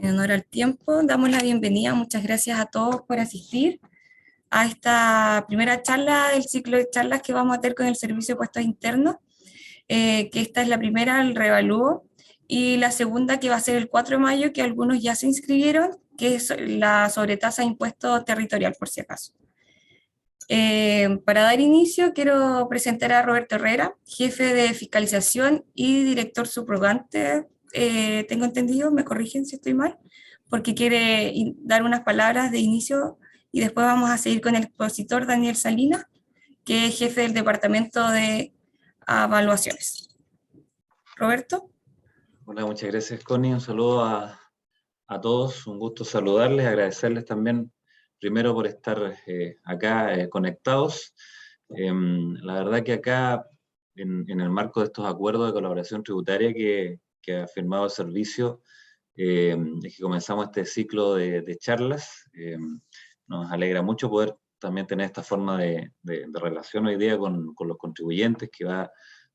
En honor al tiempo, damos la bienvenida. Muchas gracias a todos por asistir a esta primera charla del ciclo de charlas que vamos a tener con el Servicio de Puestos Internos, que esta es la primera, el revalúo, y la segunda que va a ser el 4 de mayo, que algunos ya se inscribieron, que es la sobretasa de impuesto territorial, por si acaso. Para dar inicio, quiero presentar a Roberto Herrera, jefe de fiscalización y director subrogante, tengo entendido, me corrigen si estoy mal, porque quiere dar unas palabras de inicio y después vamos a seguir con el expositor Daniel Salinas, que es jefe del departamento de evaluaciones. Roberto. Hola, muchas gracias, Connie. Un saludo a todos, un gusto saludarles, agradecerles también primero por estar acá conectados. La verdad que acá, en el marco de estos acuerdos de colaboración tributaria que ha firmado el servicio, es que comenzamos este ciclo de charlas. Nos alegra mucho poder también tener esta forma de relación hoy día con los contribuyentes, que va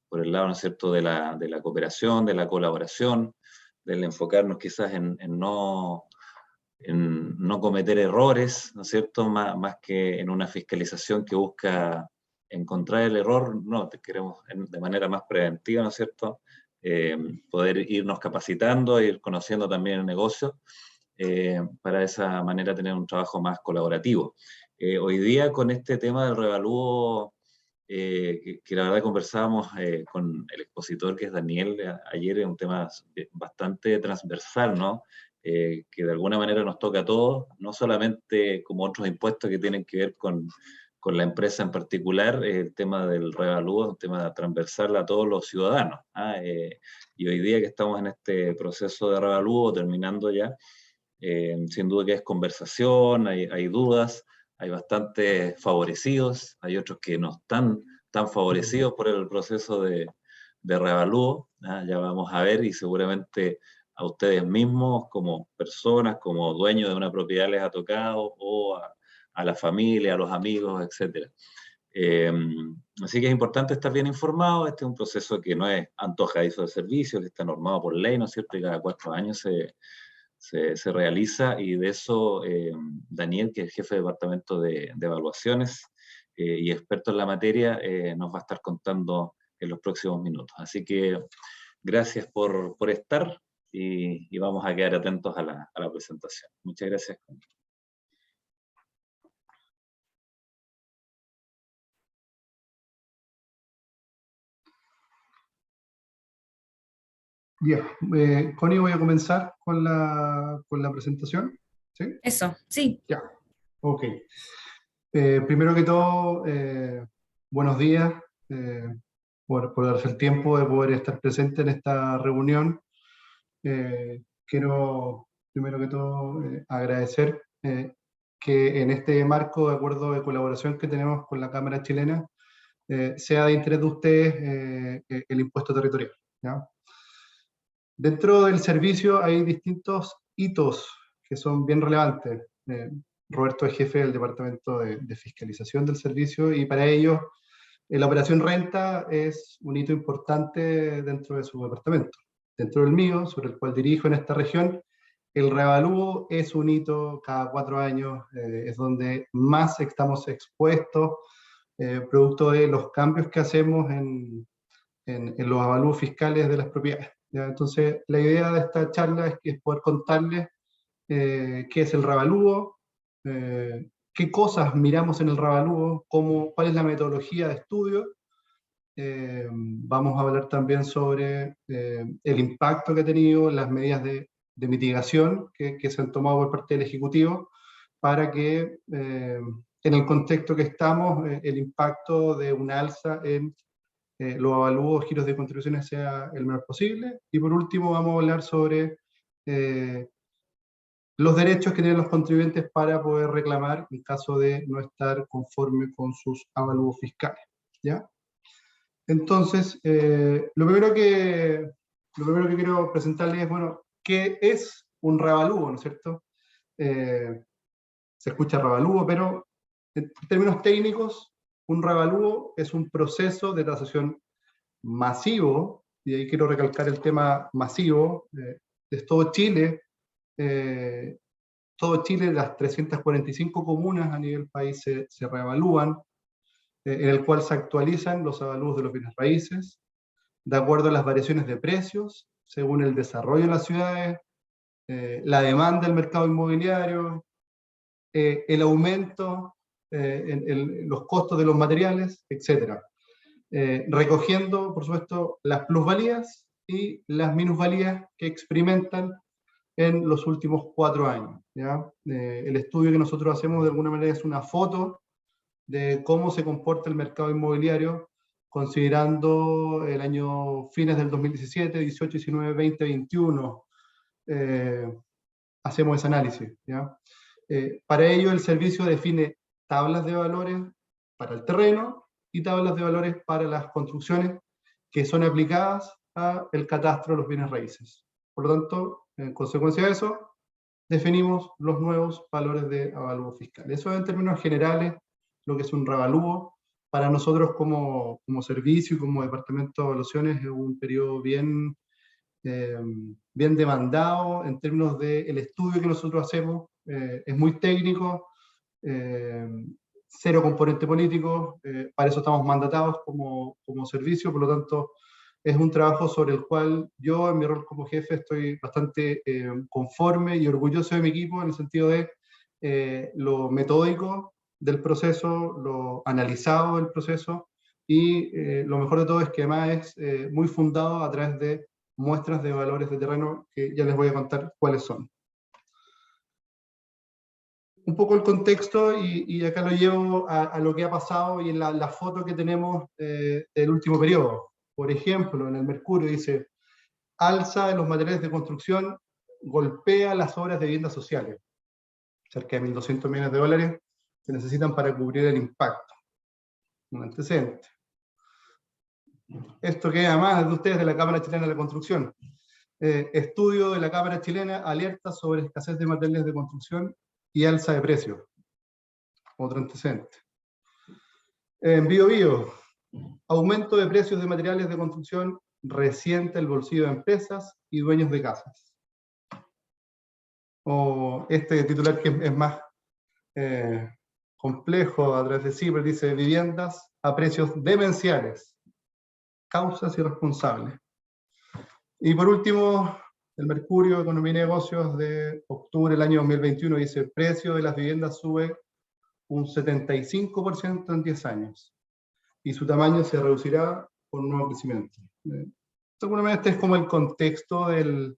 por el lado, ¿no es cierto?, de la cooperación, de la colaboración, del enfocarnos quizás en no cometer errores, ¿no es cierto?, más que en una fiscalización que busca encontrar el error. No, queremos de manera más preventiva, ¿no es cierto?, poder irnos capacitando, ir conociendo también el negocio, para de esa manera tener un trabajo más colaborativo. Hoy día con este tema del revalúo, que la verdad conversábamos con el expositor, que es Daniel, ayer, es un tema bastante transversal, ¿no? Que de alguna manera nos toca a todos, no solamente como otros impuestos que tienen que ver con la empresa en particular. El tema del revalúo es un tema transversal a todos los ciudadanos, y hoy día que estamos en este proceso de revalúo, terminando ya, sin duda que es conversación, hay dudas, hay bastantes favorecidos, hay otros que no están tan favorecidos por el proceso de revalúo. Ya vamos a ver, y seguramente a ustedes mismos como personas, como dueños de una propiedad les ha tocado, o a la familia, a los amigos, etc. Así que es importante estar bien informado. Este es un proceso que no es antojadizo de servicio, que está normado por ley, ¿no es cierto?, y cada 4 años se realiza, y de eso Daniel, que es jefe de departamento de evaluaciones y experto en la materia, nos va a estar contando en los próximos minutos. Así que gracias por estar, y vamos a quedar atentos a la presentación. Muchas gracias. Bien, Connie, voy a comenzar con la presentación. ¿Sí? Eso, sí. Ya, ok. Primero que todo, buenos días, por darse el tiempo de poder estar presente en esta reunión. Quiero, primero que todo, agradecer que en este marco de acuerdo de colaboración que tenemos con la Cámara Chilena, sea de interés de ustedes el impuesto territorial, ¿ya? Dentro del servicio hay distintos hitos que son bien relevantes. Roberto es jefe del departamento de fiscalización del servicio, y para ello la operación renta es un hito importante dentro de su departamento. Dentro del mío, sobre el cual dirijo en esta región, el reavalúo es un hito cada 4 años, es donde más estamos expuestos, producto de los cambios que hacemos en los avalúos fiscales de las propiedades, ¿ya? Entonces, la idea de esta charla es poder contarles qué es el reavalúo, qué cosas miramos en el reavalúo, cuál es la metodología de estudio. Vamos a hablar también sobre el impacto que ha tenido las medidas de mitigación que se han tomado por parte del Ejecutivo, para que en el contexto que estamos, el impacto de una alza en los avalúos, giros de contribuciones sea el menor posible. Y por último vamos a hablar sobre los derechos que tienen los contribuyentes para poder reclamar en caso de no estar conforme con sus avalúos fiscales, ¿ya? Entonces, lo primero que quiero presentarles es, bueno, ¿qué es un reavalúo?, ¿no es cierto? Se escucha reavalúo, pero en términos técnicos, un reavalúo es un proceso de tasación masivo, y ahí quiero recalcar el tema masivo. Es todo Chile, todo Chile, las 345 comunas a nivel país se reevalúan, en el cual se actualizan los avalúos de los bienes raíces, de acuerdo a las variaciones de precios, según el desarrollo de las ciudades, la demanda del mercado inmobiliario, el aumento en los costos de los materiales, etc. Recogiendo, por supuesto, las plusvalías y las minusvalías que experimentan en los últimos 4 años. ¿Ya? El estudio que nosotros hacemos de alguna manera es una foto de cómo se comporta el mercado inmobiliario, considerando el año fines del 2017, 18, 19, 20, 21. Hacemos ese análisis. ¿Ya? Para ello el servicio define tablas de valores para el terreno y tablas de valores para las construcciones que son aplicadas al catastro de los bienes raíces. Por lo tanto, en consecuencia de eso, definimos los nuevos valores de avalúo fiscal. Eso en términos generales, lo que es un reavalúo. Para nosotros como servicio y como departamento de evaluaciones es un periodo bien demandado en términos del estudio que nosotros hacemos. Es muy técnico, cero componente político, para eso estamos mandatados como servicio, por lo tanto es un trabajo sobre el cual yo en mi rol como jefe estoy bastante conforme y orgulloso de mi equipo, en el sentido de lo metódico del proceso, lo analizado del proceso, y lo mejor de todo es que además es muy fundado a través de muestras de valores de terreno que ya les voy a contar cuáles son. Un poco el contexto, y acá lo llevo a lo que ha pasado y en la foto que tenemos del último periodo. Por ejemplo, en el Mercurio dice, alza de los materiales de construcción golpea las obras de viviendas sociales. Cerca de 1.200 millones de dólares se necesitan para cubrir el impacto. Un antecedente. Esto queda más de ustedes de la Cámara Chilena de la Construcción. Estudio de la Cámara Chilena alerta sobre escasez de materiales de construcción y alza de precios. Otro antecedente. En Biobío, aumento de precios de materiales de construcción resiente el bolsillo de empresas y dueños de casas. O este titular que es más complejo, a través de CIPER, dice viviendas a precios demenciales, causas irresponsables. Y por último, el Mercurio, Economía y Negocios de octubre del año 2021 dice, el precio de las viviendas sube un 75% en 10 años, y su tamaño se reducirá por un nuevo crecimiento. Seguramente este es como el contexto del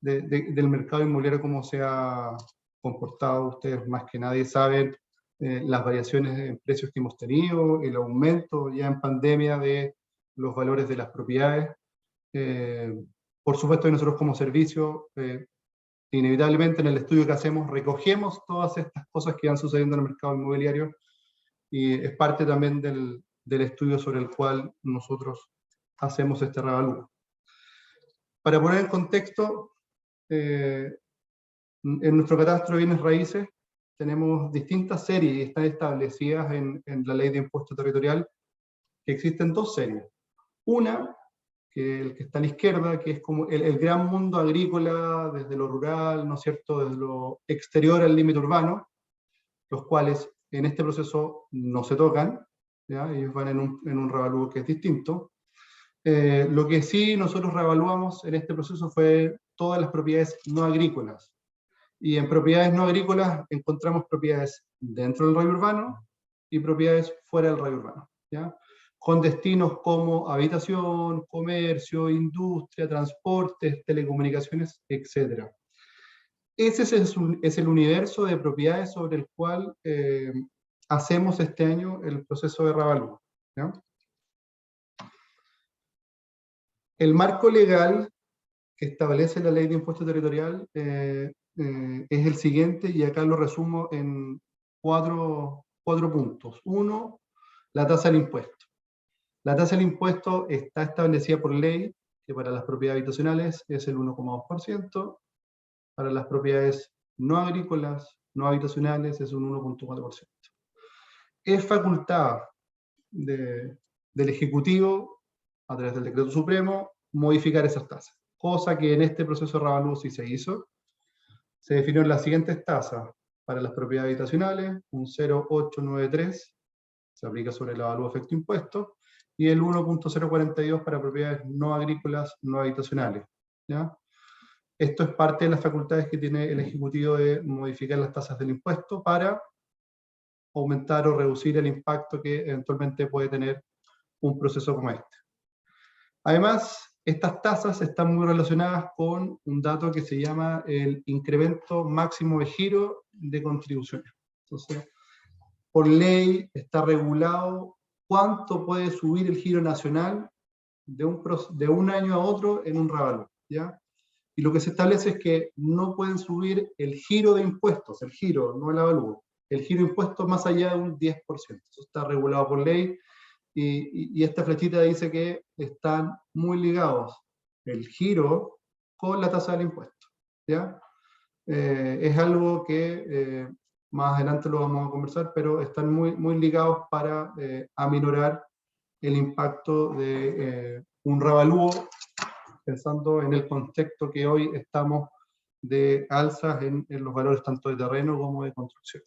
mercado inmobiliario, cómo se ha comportado. Ustedes más que nadie saben las variaciones en precios que hemos tenido, el aumento ya en pandemia de los valores de las propiedades. Por supuesto que nosotros como servicio, inevitablemente en el estudio que hacemos, recogemos todas estas cosas que van sucediendo en el mercado inmobiliario, y es parte también del estudio sobre el cual nosotros hacemos este reavalúo. Para poner en contexto, en nuestro catastro de bienes raíces tenemos distintas series y están establecidas en la ley de impuesto territorial, que existen 2 series. Una, que el que está a la izquierda, que es como el gran mundo agrícola, desde lo rural, ¿no es cierto?, desde lo exterior al límite urbano, los cuales en este proceso no se tocan, ¿ya? Ellos van en un reavalúo que es distinto. Lo que sí nosotros reevaluamos en este proceso fue todas las propiedades no agrícolas. Y en propiedades no agrícolas encontramos propiedades dentro del radio urbano y propiedades fuera del radio urbano, ¿ya? Con destinos como habitación, comercio, industria, transportes, telecomunicaciones, etc. Ese es el universo de propiedades sobre el cual hacemos este año el proceso de reavalúo, ¿ya? El marco legal que establece la ley de impuesto territorial es el siguiente, y acá lo resumo en cuatro puntos. 1, la tasa del impuesto. La tasa del impuesto está establecida por ley, que para las propiedades habitacionales es el 1,2%, para las propiedades no agrícolas, no habitacionales, es un 1,4%. Es facultad del Ejecutivo, a través del Decreto Supremo, modificar esas tasas, cosa que en este proceso de reavalúo sí se hizo. se definieron las siguientes tasas para las propiedades habitacionales: un 0,893, se aplica sobre el avalúo efecto impuesto, y el 1,042 para propiedades no agrícolas no habitacionales, ¿ya? Esto es parte de las facultades que tiene el Ejecutivo de modificar las tasas del impuesto para aumentar o reducir el impacto que eventualmente puede tener un proceso como este. Además, estas tasas están muy relacionadas con un dato que se llama el incremento máximo de giro de contribuciones. Entonces, por ley está regulado cuánto puede subir el giro nacional de un año a otro en un revalúo, ¿ya? Y lo que se establece es que no pueden subir el giro de impuestos, el giro, no el avalúo, el giro de impuestos más allá de un 10%. Eso está regulado por ley, y esta flechita dice que están muy ligados el giro con la tasa del impuesto, ¿ya? Es algo que más adelante lo vamos a conversar, pero están muy ligados para aminorar el impacto de un revalúo, pensando en el contexto que hoy estamos de alzas en los valores tanto de terreno como de construcción.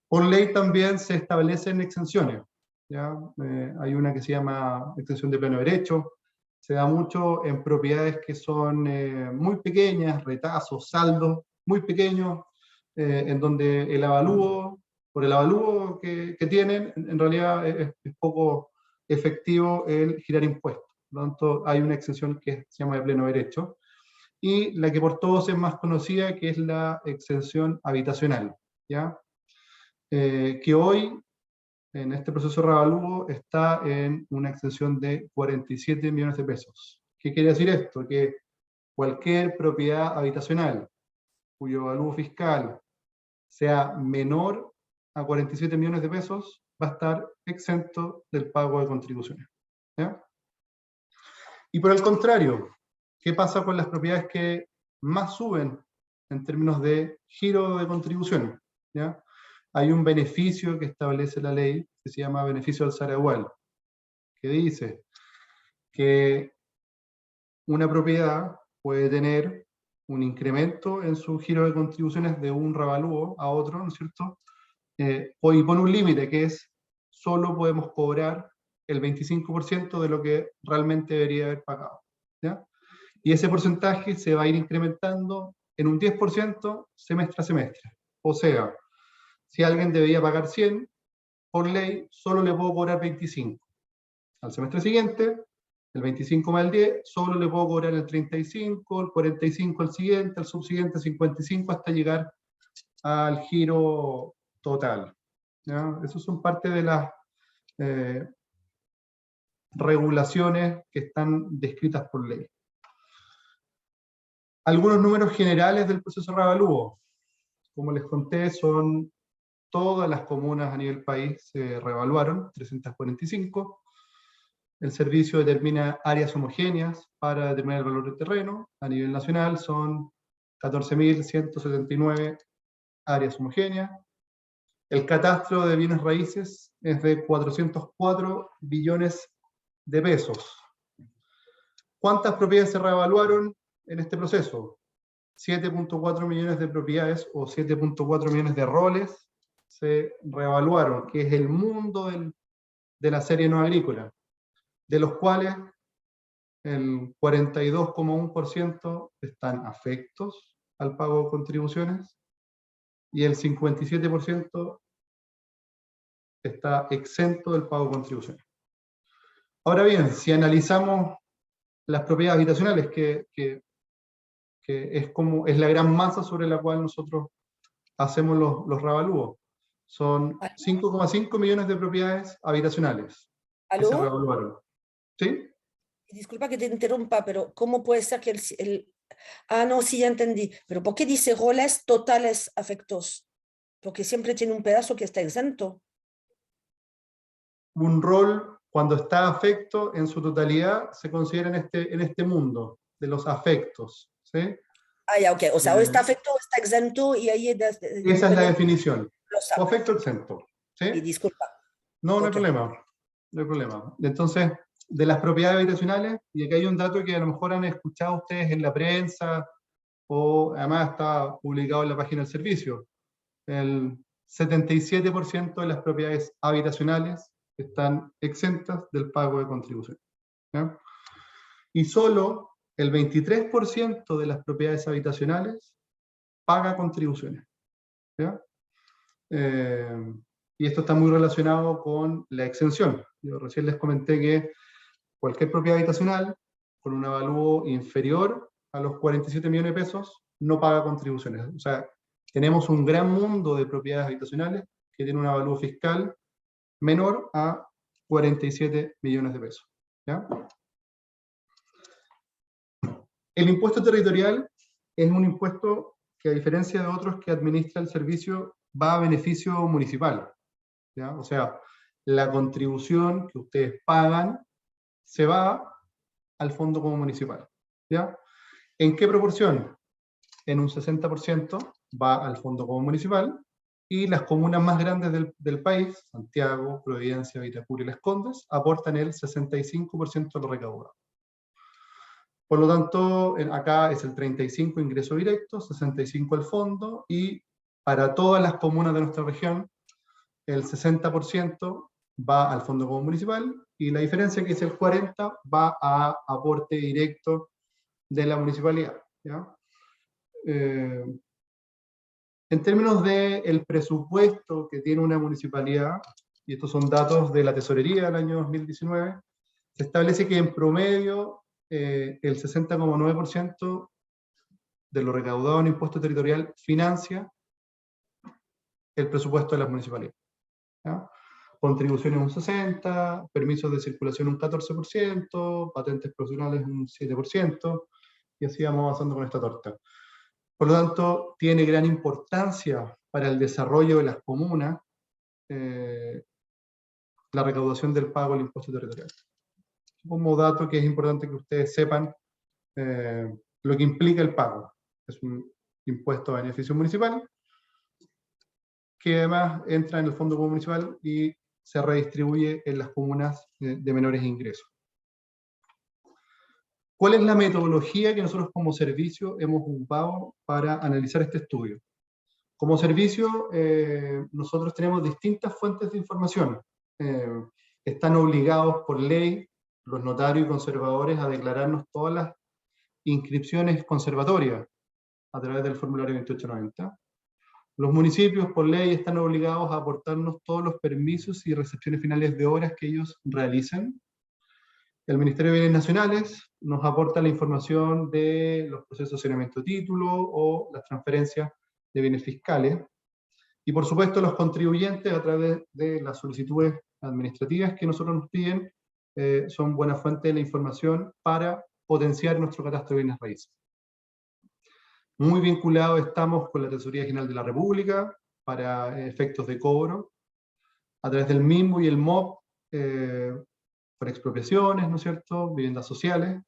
Por ley también se establecen exenciones, ¿ya? Hay una que se llama exención de pleno derecho, se da mucho en propiedades que son muy pequeñas, retazos, saldos, muy pequeños, en donde el avalúo, por el avalúo que tienen, en realidad es poco efectivo el girar impuestos. Por lo tanto, hay una exención que se llama de pleno derecho, y la que por todos es más conocida, que es la exención habitacional, ¿ya? Que hoy, en este proceso de revalúo, está en una exención de 47 millones de pesos. ¿Qué quiere decir esto? Que cualquier propiedad habitacional cuyo avalúo fiscal sea menor a 47 millones de pesos va a estar exento del pago de contribuciones, ¿ya? Y por el contrario, ¿qué pasa con las propiedades que más suben en términos de giro de contribuciones, ¿ya? Hay un beneficio que establece la ley, que se llama beneficio al Saraigual, que dice que una propiedad puede tener un incremento en su giro de contribuciones de un revalúo a otro, ¿no es cierto? Y pone un límite, que es, solo podemos cobrar el 25% de lo que realmente debería haber pagado, ¿ya? Y ese porcentaje se va a ir incrementando en un 10% semestre a semestre. O sea, si alguien debía pagar 100, por ley solo le puedo cobrar 25. Al semestre siguiente, el 25 más el 10, solo le puedo cobrar el 35, el 45 al siguiente, al subsiguiente 55, hasta llegar al giro total, ¿ya? Esas son parte de las regulaciones que están descritas por ley. Algunos números generales del proceso de revalúo. Como les conté, son todas las comunas a nivel país se reevaluaron, 345. El servicio determina áreas homogéneas para determinar el valor del terreno. A nivel nacional son 14.179 áreas homogéneas. El catastro de bienes raíces es de 404 billones de pesos. ¿Cuántas propiedades se reevaluaron en este proceso? 7.4 millones de propiedades, o 7.4 millones de roles se reevaluaron, que es el mundo de la serie no agrícola, de los cuales el 42,1% están afectos al pago de contribuciones, y el 57% está exento del pago de contribuciones. Ahora bien, si analizamos las propiedades habitacionales, que es la gran masa sobre la cual nosotros hacemos los revalúos, son 5,5 millones de propiedades habitacionales que se revaluaron. ¿Sí? Disculpa que te interrumpa, pero ¿cómo puede ser que no, sí, ya entendí. Pero ¿por qué dice roles totales afectos? Porque siempre tiene un pedazo que está exento. Un rol, cuando está afecto en su totalidad, se considera en este mundo de los afectos, ¿sí? Ya, ok. O sea, o está afecto o está exento, y ahí... esa es la definición. O afecto o exento, ¿sí? Y disculpa. No hay problema. No hay problema. Entonces, de las propiedades habitacionales, y aquí hay un dato que a lo mejor han escuchado ustedes en la prensa, o además está publicado en la página del servicio. El 77% de las propiedades habitacionales están exentas del pago de contribuciones, ¿ya? Y solo el 23% de las propiedades habitacionales paga contribuciones, ¿ya? Y esto está muy relacionado con la exención. Yo recién les comenté que cualquier propiedad habitacional con un avalúo inferior a los 47 millones de pesos no paga contribuciones. O sea, tenemos un gran mundo de propiedades habitacionales que tienen un avalúo fiscal menor a 47 millones de pesos, ¿ya? El impuesto territorial es un impuesto que, a diferencia de otros que administra el servicio, va a beneficio municipal, ¿ya? O sea, la contribución que ustedes pagan se va al fondo común municipal, ¿ya? ¿En qué proporción? En un 60% va al fondo común municipal, y las comunas más grandes del país, Santiago, Providencia, Vitacura y Las Condes, aportan el 65% de lo recaudado. Por lo tanto, acá es el 35% ingreso directo, 65% al fondo, y para todas las comunas de nuestra región, el 60% va al fondo común municipal, y la diferencia, que es el 40%, va a aporte directo de la municipalidad, ¿ya? En términos del presupuesto que tiene una municipalidad, y estos son datos de la tesorería del año 2019, se establece que en promedio el 60,9% de lo recaudado en impuesto territorial financia el presupuesto de las municipalidades, ¿ya? Contribuciones un 60%, permisos de circulación un 14%, patentes profesionales un 7%, y así vamos avanzando con esta torta. Por lo tanto, tiene gran importancia para el desarrollo de las comunas la recaudación del pago del impuesto territorial. Como dato que es importante que ustedes sepan lo que implica el pago. Es un impuesto a beneficio municipal, que además entra en el fondo común municipal y se redistribuye en las comunas de menores ingresos. ¿Cuál es la metodología que nosotros como servicio hemos ocupado para analizar este estudio? Como servicio, nosotros tenemos distintas fuentes de información. Están obligados por ley los notarios y conservadores a declararnos todas las inscripciones conservatorias a través del formulario 2890. Los municipios por ley están obligados a aportarnos todos los permisos y recepciones finales de obras que ellos realicen. El Ministerio de Bienes Nacionales nos aporta la información de los procesos de saneamiento de título o las transferencias de bienes fiscales. Y por supuesto los contribuyentes, a través de las solicitudes administrativas que nosotros nos piden, son buena fuente de la información para potenciar nuestro catastro de bienes raíces. Muy vinculados estamos con la Tesorería General de la República para efectos de cobro, a través del MIMBU y el MOP, por expropiaciones, ¿no es cierto?, viviendas sociales,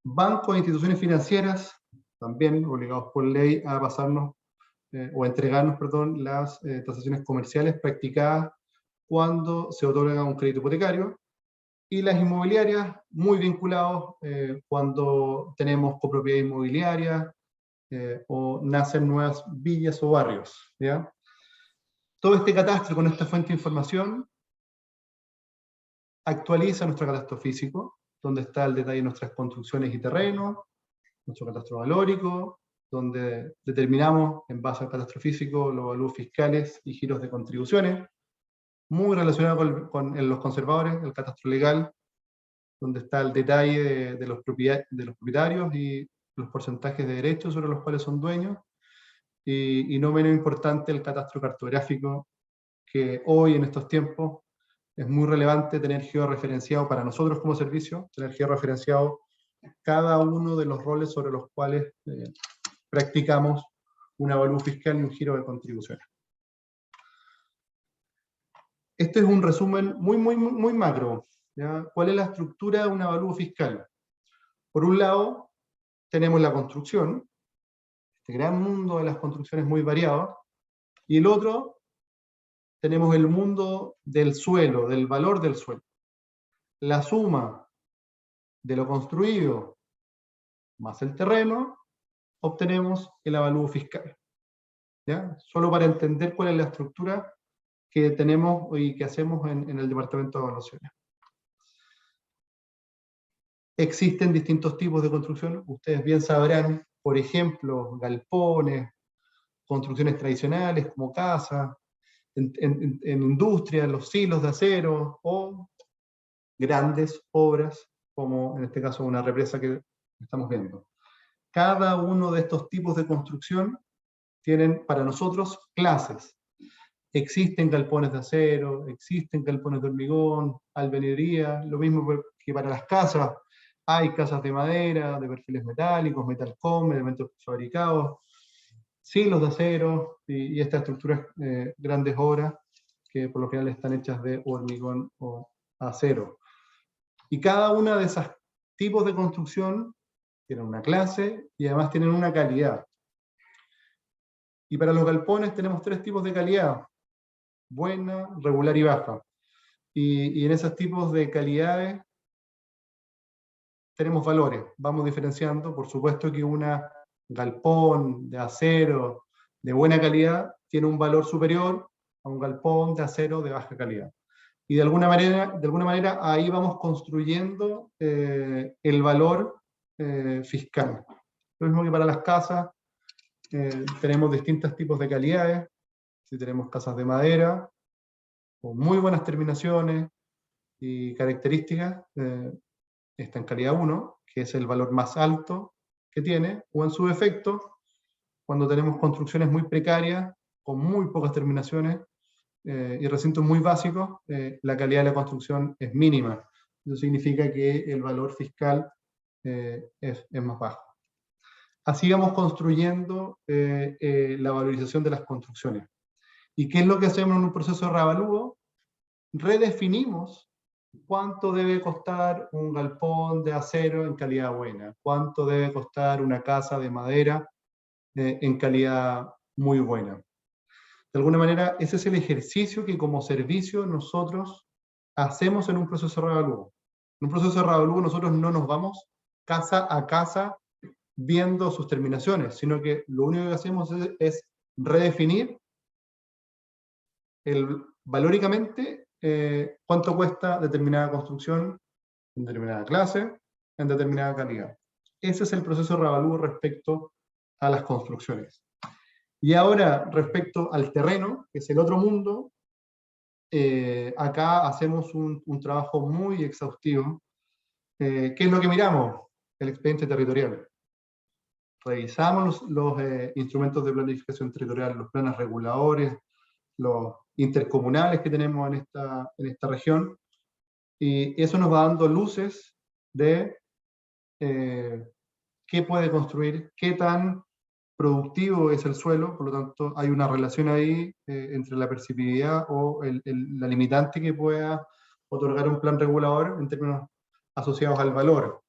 bancos e instituciones financieras, también obligados por ley a pasarnos, o a entregarnos, perdón, las transacciones comerciales practicadas cuando se otorga un crédito hipotecario, y las inmobiliarias, muy vinculados cuando tenemos copropiedad inmobiliaria, o nacen nuevas villas o barrios, ¿ya? Todo este catastro con esta fuente de información actualiza nuestro catastro físico, donde está el detalle de nuestras construcciones y terrenos, nuestro catastro valórico, donde determinamos en base al catastro físico los valores fiscales y giros de contribuciones, muy relacionado con los conservadores, el catastro legal, donde está el detalle de los propietarios y los porcentajes de derechos sobre los cuales son dueños, y no menos importante el catastro cartográfico, que hoy en estos tiempos es muy relevante tener georreferenciado para nosotros como servicio, tener georreferenciado cada uno de los roles sobre los cuales practicamos un avalúo fiscal y un giro de contribuciones. Este es un resumen muy macro, ¿ya? ¿Cuál es la estructura de un avalúo fiscal? Por un lado, tenemos la construcción, este gran mundo de las construcciones muy variado, y el otro, tenemos el mundo del suelo, del valor del suelo. La suma de lo construido más el terreno obtenemos el avalúo fiscal. ¿Ya? Solo para entender cuál es la estructura que tenemos y que hacemos en el Departamento de Evaluaciones. Existen distintos tipos de construcción, ustedes bien sabrán, por ejemplo, galpones, construcciones tradicionales como casas, en industria, los silos de acero, o grandes obras, como en este caso una represa que estamos viendo. Cada uno de estos tipos de construcción tienen para nosotros clases. Existen galpones de acero, existen galpones de hormigón, albañilería, lo mismo que para las casas. Hay casas de madera, de perfiles metálicos, metalcom, elementos fabricados, silos de acero y estas estructuras, grandes obras, que por lo general están hechas de hormigón o acero. Y cada una de esos tipos de construcción tiene una clase y además tienen una calidad. Y para los galpones tenemos 3 tipos de calidad: buena, regular y baja. Y en esos tipos de calidades tenemos valores, vamos diferenciando. Por supuesto que una galpón de acero de buena calidad tiene un valor superior a un galpón de acero de baja calidad. Y de alguna manera ahí vamos construyendo el valor fiscal. Lo mismo que para las casas, tenemos distintos tipos de calidades. Si tenemos casas de madera, con muy buenas terminaciones y características, está en calidad 1, que es el valor más alto que tiene, o en su defecto, cuando tenemos construcciones muy precarias, con muy pocas terminaciones, y recintos muy básicos, la calidad de la construcción es mínima. Eso significa que el valor fiscal es más bajo. Así vamos construyendo la valorización de las construcciones. ¿Y qué es lo que hacemos en un proceso de reavalúo? Redefinimos cuánto debe costar un galpón de acero en calidad buena, cuánto debe costar una casa de madera en calidad muy buena. De alguna manera, ese es el ejercicio que como servicio nosotros hacemos en un proceso de reavalúo. En un proceso de reavalúo nosotros no nos vamos casa a casa viendo sus terminaciones, sino que lo único que hacemos es redefinir valóricamente cuánto cuesta determinada construcción, en determinada clase, en determinada calidad. Ese es el proceso de reavalúo respecto a las construcciones. Y ahora, respecto al terreno, que es el otro mundo, acá hacemos un trabajo muy exhaustivo. ¿Qué es lo que miramos? El expediente territorial. Revisamos los instrumentos de planificación territorial, los planes reguladores, los intercomunales que tenemos en esta región, y eso nos va dando luces de qué puede construir, qué tan productivo es el suelo. Por lo tanto hay una relación ahí entre la percipibilidad o la limitante que pueda otorgar un plan regulador en términos asociados al valor.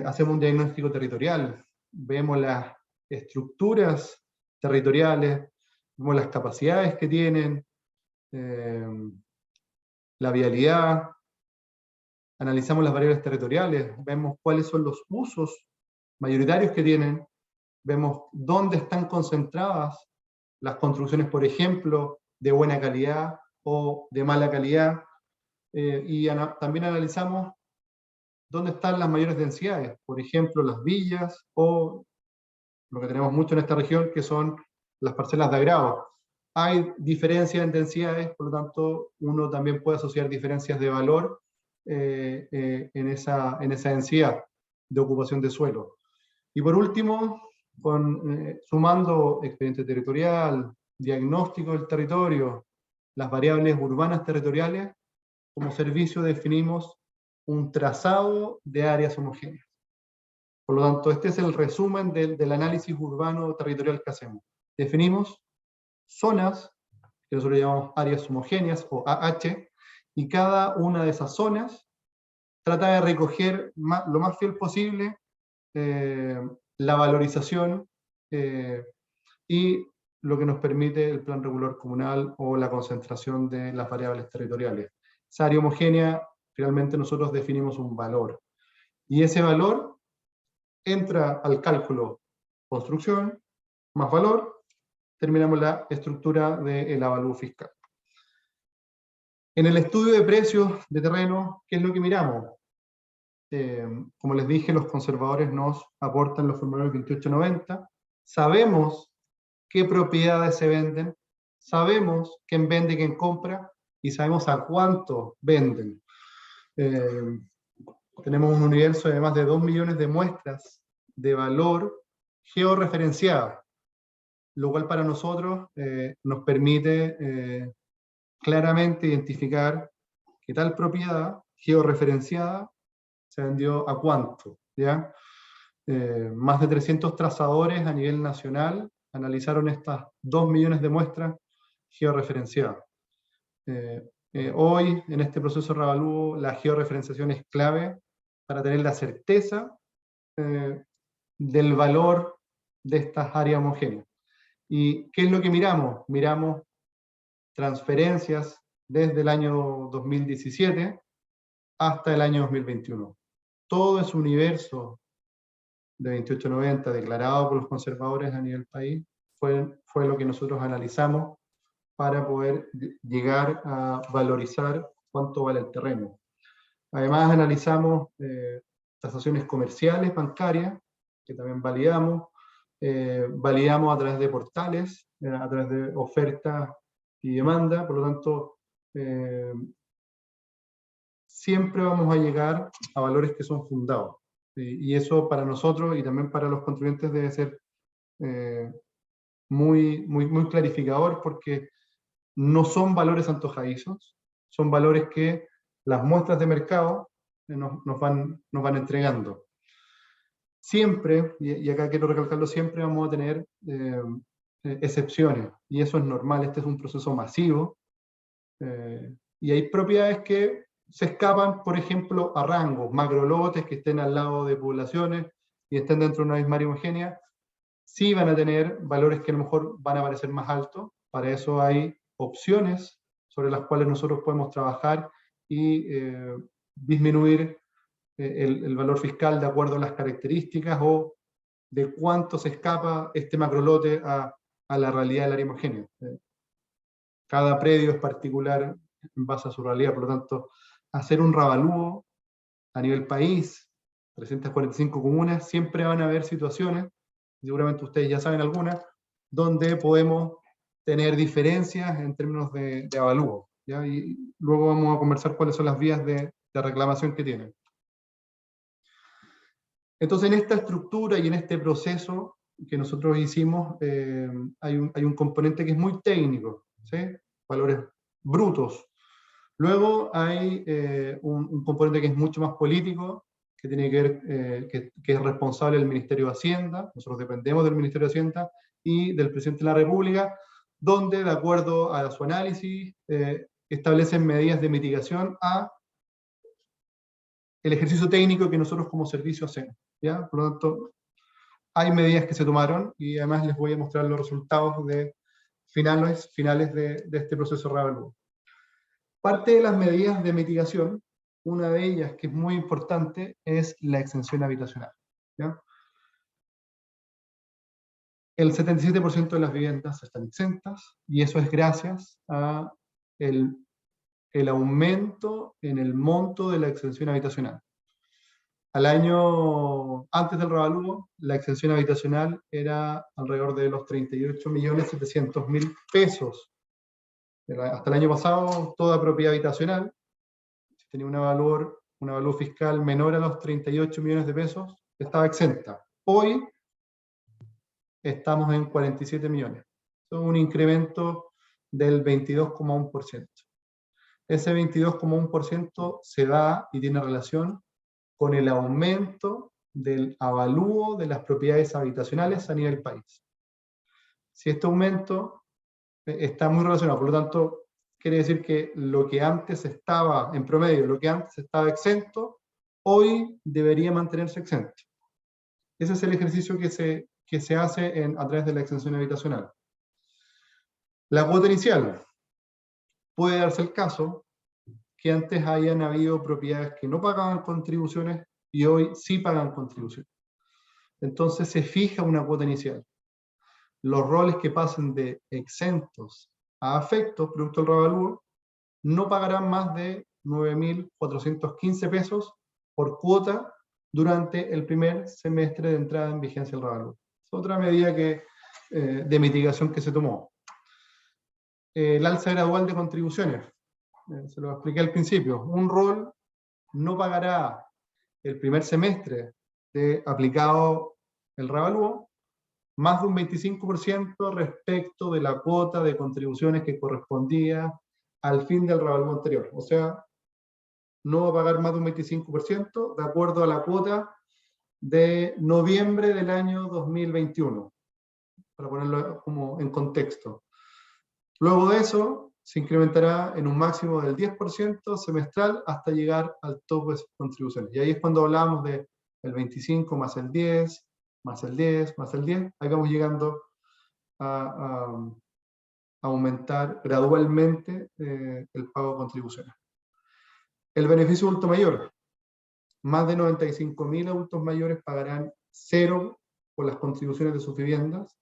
Hacemos un diagnóstico territorial, vemos las estructuras territoriales, vemos las capacidades que tienen, la vialidad, analizamos las variables territoriales, vemos cuáles son los usos mayoritarios que tienen, vemos dónde están concentradas las construcciones, por ejemplo, de buena calidad o de mala calidad, y también analizamos dónde están las mayores densidades, por ejemplo, las villas, o lo que tenemos mucho en esta región, que son las parcelas de agrado. Hay diferencias en densidades, por lo tanto, uno también puede asociar diferencias de valor en esa densidad de ocupación de suelo. Y por último, sumando expediente territorial, diagnóstico del territorio, las variables urbanas territoriales, como servicio definimos un trazado de áreas homogéneas. Por lo tanto, este es el resumen del análisis urbano territorial que hacemos. Definimos zonas, que nosotros llamamos áreas homogéneas, o AH, y cada una de esas zonas trata de recoger lo más fiel posible la valorización y lo que nos permite el plan regulador comunal o la concentración de las variables territoriales. Esa área homogénea, finalmente nosotros definimos un valor, y ese valor entra al cálculo construcción, más valor, terminamos la estructura del avalúo fiscal. En el estudio de precios de terreno, ¿qué es lo que miramos? Como les dije, los conservadores nos aportan los formularios 2890, sabemos qué propiedades se venden, sabemos quién vende y quién compra, y sabemos a cuánto venden. Tenemos un universo de más de 2 millones de muestras de valor georreferenciadas, lo cual para nosotros nos permite claramente identificar que tal propiedad georreferenciada se vendió a cuánto, ¿ya? Más de 300 trazadores a nivel nacional analizaron estas 2 millones de muestras georreferenciadas. Hoy, en este proceso de reavalúo, la georreferenciación es clave para tener la certeza del valor de estas áreas homogéneas. ¿Y qué es lo que miramos? Miramos transferencias desde el año 2017 hasta el año 2021. Todo ese universo de 2890 declarado por los conservadores a nivel país fue lo que nosotros analizamos para poder llegar a valorizar cuánto vale el terreno. Además analizamos tasaciones comerciales, bancarias, que también validamos a través de portales, a través de oferta y demanda, por lo tanto, siempre vamos a llegar a valores que son fundados. Y eso para nosotros y también para los contribuyentes debe ser muy clarificador, porque no son valores antojadizos, son valores que las muestras de mercado nos van entregando. Siempre, y acá quiero recalcarlo, siempre vamos a tener excepciones, y eso es normal, este es un proceso masivo, y hay propiedades que se escapan, por ejemplo, a rangos, macrolotes que estén al lado de poblaciones y estén dentro de una misma área homogénea, sí van a tener valores que a lo mejor van a parecer más altos. Para eso hay opciones sobre las cuales nosotros podemos trabajar y disminuir el valor fiscal de acuerdo a las características o de cuánto se escapa este macrolote a la realidad del área homogénea. Cada predio es particular en base a su realidad, por lo tanto, hacer un reavalúo a nivel país, 345 comunas, siempre van a haber situaciones, seguramente ustedes ya saben algunas, donde podemos tener diferencias en términos de avalúo, ¿ya? Y luego vamos a conversar cuáles son las vías de reclamación que tienen. Entonces, en esta estructura y en este proceso que nosotros hicimos, hay un componente que es muy técnico, ¿sí? Valores brutos. Luego hay un componente que es mucho más político, que tiene que ver, que es responsable del Ministerio de Hacienda. Nosotros dependemos del Ministerio de Hacienda y del Presidente de la República, donde, de acuerdo a su análisis, establecen medidas de mitigación a el ejercicio técnico que nosotros como servicio hacemos, ¿ya? Por lo tanto, hay medidas que se tomaron, y además les voy a mostrar los resultados de finales de este proceso de reavalúo. Parte de las medidas de mitigación, una de ellas que es muy importante, es la exención habitacional, ¿ya? El 77% de las viviendas están exentas, y eso es gracias a el aumento en el monto de la exención habitacional. Antes del reavalúo, la exención habitacional era alrededor de los 38.700.000 pesos. Hasta el año pasado, toda propiedad habitacional, si tenía un avalúo fiscal menor a los 38 millones de pesos, estaba exenta. Hoy estamos en 47 millones. Es un incremento del 22,1%. Ese 22,1% se da y tiene relación con el aumento del avalúo de las propiedades habitacionales a nivel país. Si este aumento está muy relacionado, por lo tanto, quiere decir que lo que antes estaba, en promedio, lo que antes estaba exento, hoy debería mantenerse exento. Ese es el ejercicio que se hace a través de la exención habitacional. La cuota inicial. Puede darse el caso que antes hayan habido propiedades que no pagaban contribuciones y hoy sí pagan contribuciones. entonces se fija una cuota inicial. Los roles que pasen de exentos a afectos, producto del reavalúo, no pagarán más de 9.415 pesos por cuota durante el primer semestre de entrada en vigencia del reavalúo. Es otra medida de mitigación que se tomó. El alza gradual de contribuciones. Se lo expliqué al principio. Un rol no pagará el primer semestre de aplicado el reavalúo más de un 25% respecto de la cuota de contribuciones que correspondía al fin del reavalúo anterior. O sea, no va a pagar más de un 25% de acuerdo a la cuota de noviembre del año 2021, para ponerlo como en contexto. Luego de eso, se incrementará en un máximo del 10% semestral hasta llegar al tope de contribuciones. Y ahí es cuando hablamos de el 25 más el 10, más el 10, más el 10. Ahí vamos llegando a aumentar gradualmente el pago de contribuciones. El beneficio adulto mayor. Más de 95.000 adultos mayores pagarán 0 por las contribuciones de sus viviendas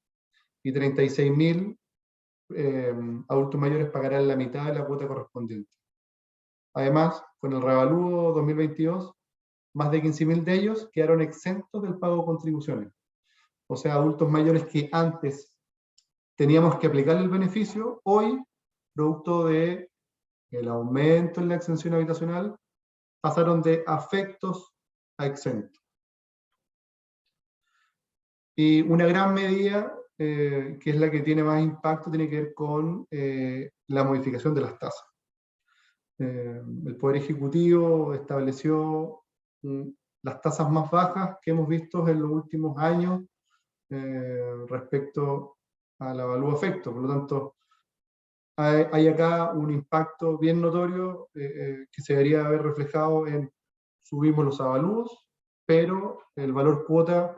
y 36.000 adultos mayores pagarán la mitad de la cuota correspondiente. Además, con el reavalúo 2022, más de 15.000 de ellos quedaron exentos del pago de contribuciones. O sea, adultos mayores que antes teníamos que aplicar el beneficio, hoy, producto del aumento en la exención habitacional, pasaron de afectos a exentos. Y una gran medida, que es la que tiene más impacto, tiene que ver con la modificación de las tasas. El Poder Ejecutivo estableció las tasas más bajas que hemos visto en los últimos años respecto al avalúo efecto. Por lo tanto, hay acá un impacto bien notorio que se debería haber reflejado en subimos los avalúos, pero el valor cuota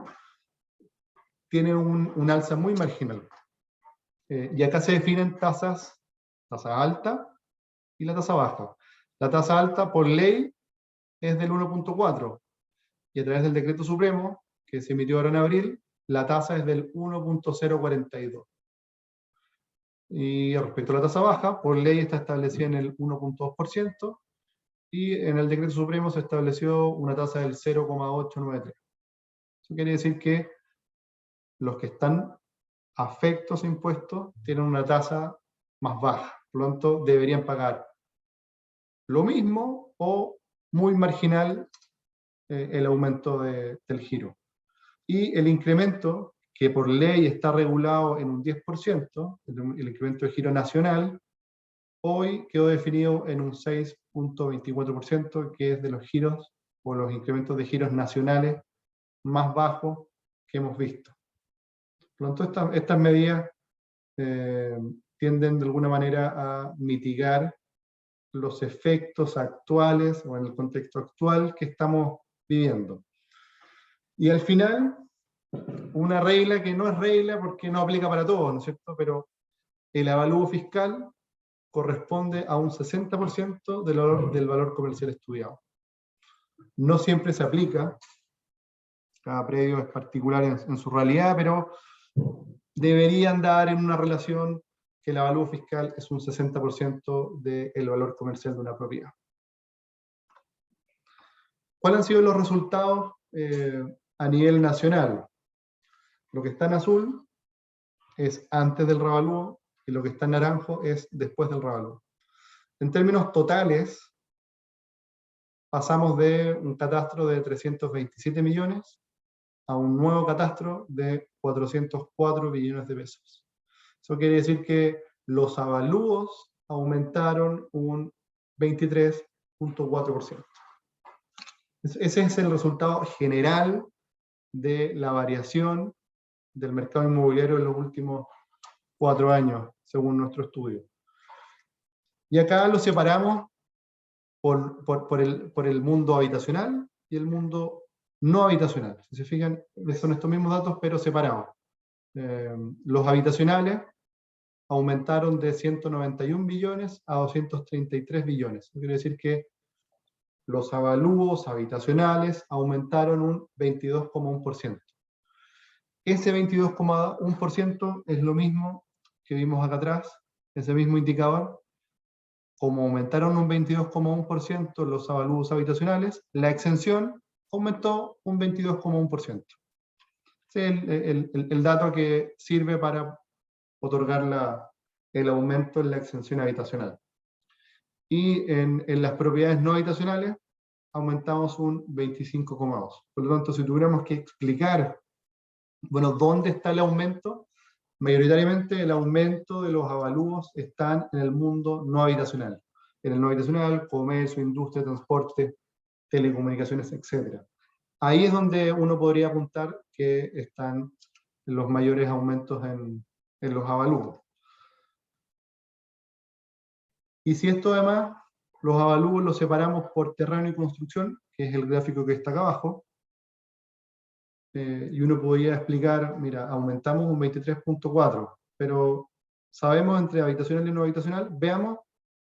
tiene un alza muy marginal. Y acá se definen tasas, tasa alta y la tasa baja. La tasa alta por ley es del 1.4, y a través del decreto supremo, que se emitió ahora en abril, la tasa es del 1.042. Y respecto a la tasa baja, por ley está establecida en el 1.2%, y en el decreto supremo se estableció una tasa del 0.893. Eso quiere decir que los que están afectos a impuestos tienen una tasa más baja, por lo tanto deberían pagar lo mismo o muy marginal el aumento del giro. Y el incremento, que por ley está regulado en un 10%, el incremento del giro nacional, hoy quedó definido en un 6.24%, que es de los giros o los incrementos de giros nacionales más bajos que hemos visto. Por lo tanto, estas medidas tienden de alguna manera a mitigar los efectos actuales o en el contexto actual que estamos viviendo. Y al final, una regla que no es regla porque no aplica para todos, ¿no es cierto? Pero el avalúo fiscal corresponde a un 60% del valor comercial estudiado. No siempre se aplica, cada predio es particular en su realidad, pero debería andar en una relación que el avalúo fiscal es un 60% del valor comercial de una propiedad. ¿Cuáles han sido los resultados a nivel nacional? Lo que está en azul es antes del reavalúo y lo que está en naranjo es después del reavalúo. En términos totales, pasamos de un catastro de 327 millones a un nuevo catastro de 404 billones de pesos. Eso quiere decir que los avalúos aumentaron un 23.4%. Ese es el resultado general de la variación del mercado inmobiliario en los últimos 4 años, según nuestro estudio. Y acá lo separamos por el mundo habitacional y el mundo no habitacional. Si se fijan, son estos mismos datos, pero separados. Los habitacionales aumentaron de 191 billones a 233 billones. Eso quiere decir que los avalúos habitacionales aumentaron un 22,1%. Ese 22,1% es lo mismo que vimos acá atrás, ese mismo indicador. Como aumentaron un 22,1% los avalúos habitacionales, la exención aumentó un 22,1%. Ese es el dato que sirve para otorgar el aumento en la exención habitacional. Y en las propiedades no habitacionales aumentamos un 25,2%. Por lo tanto, si tuviéramos que explicar, bueno, ¿dónde está el aumento? Mayoritariamente el aumento de los avalúos están en el mundo no habitacional. En el no habitacional, comercio, industria, transporte, telecomunicaciones, etc. Ahí es donde uno podría apuntar que están los mayores aumentos en los avalúos. Y si esto además, los avalúos los separamos por terreno y construcción, que es el gráfico que está acá abajo, y uno podría explicar, mira, aumentamos un 23,4, pero sabemos entre habitacional y no habitacional, veamos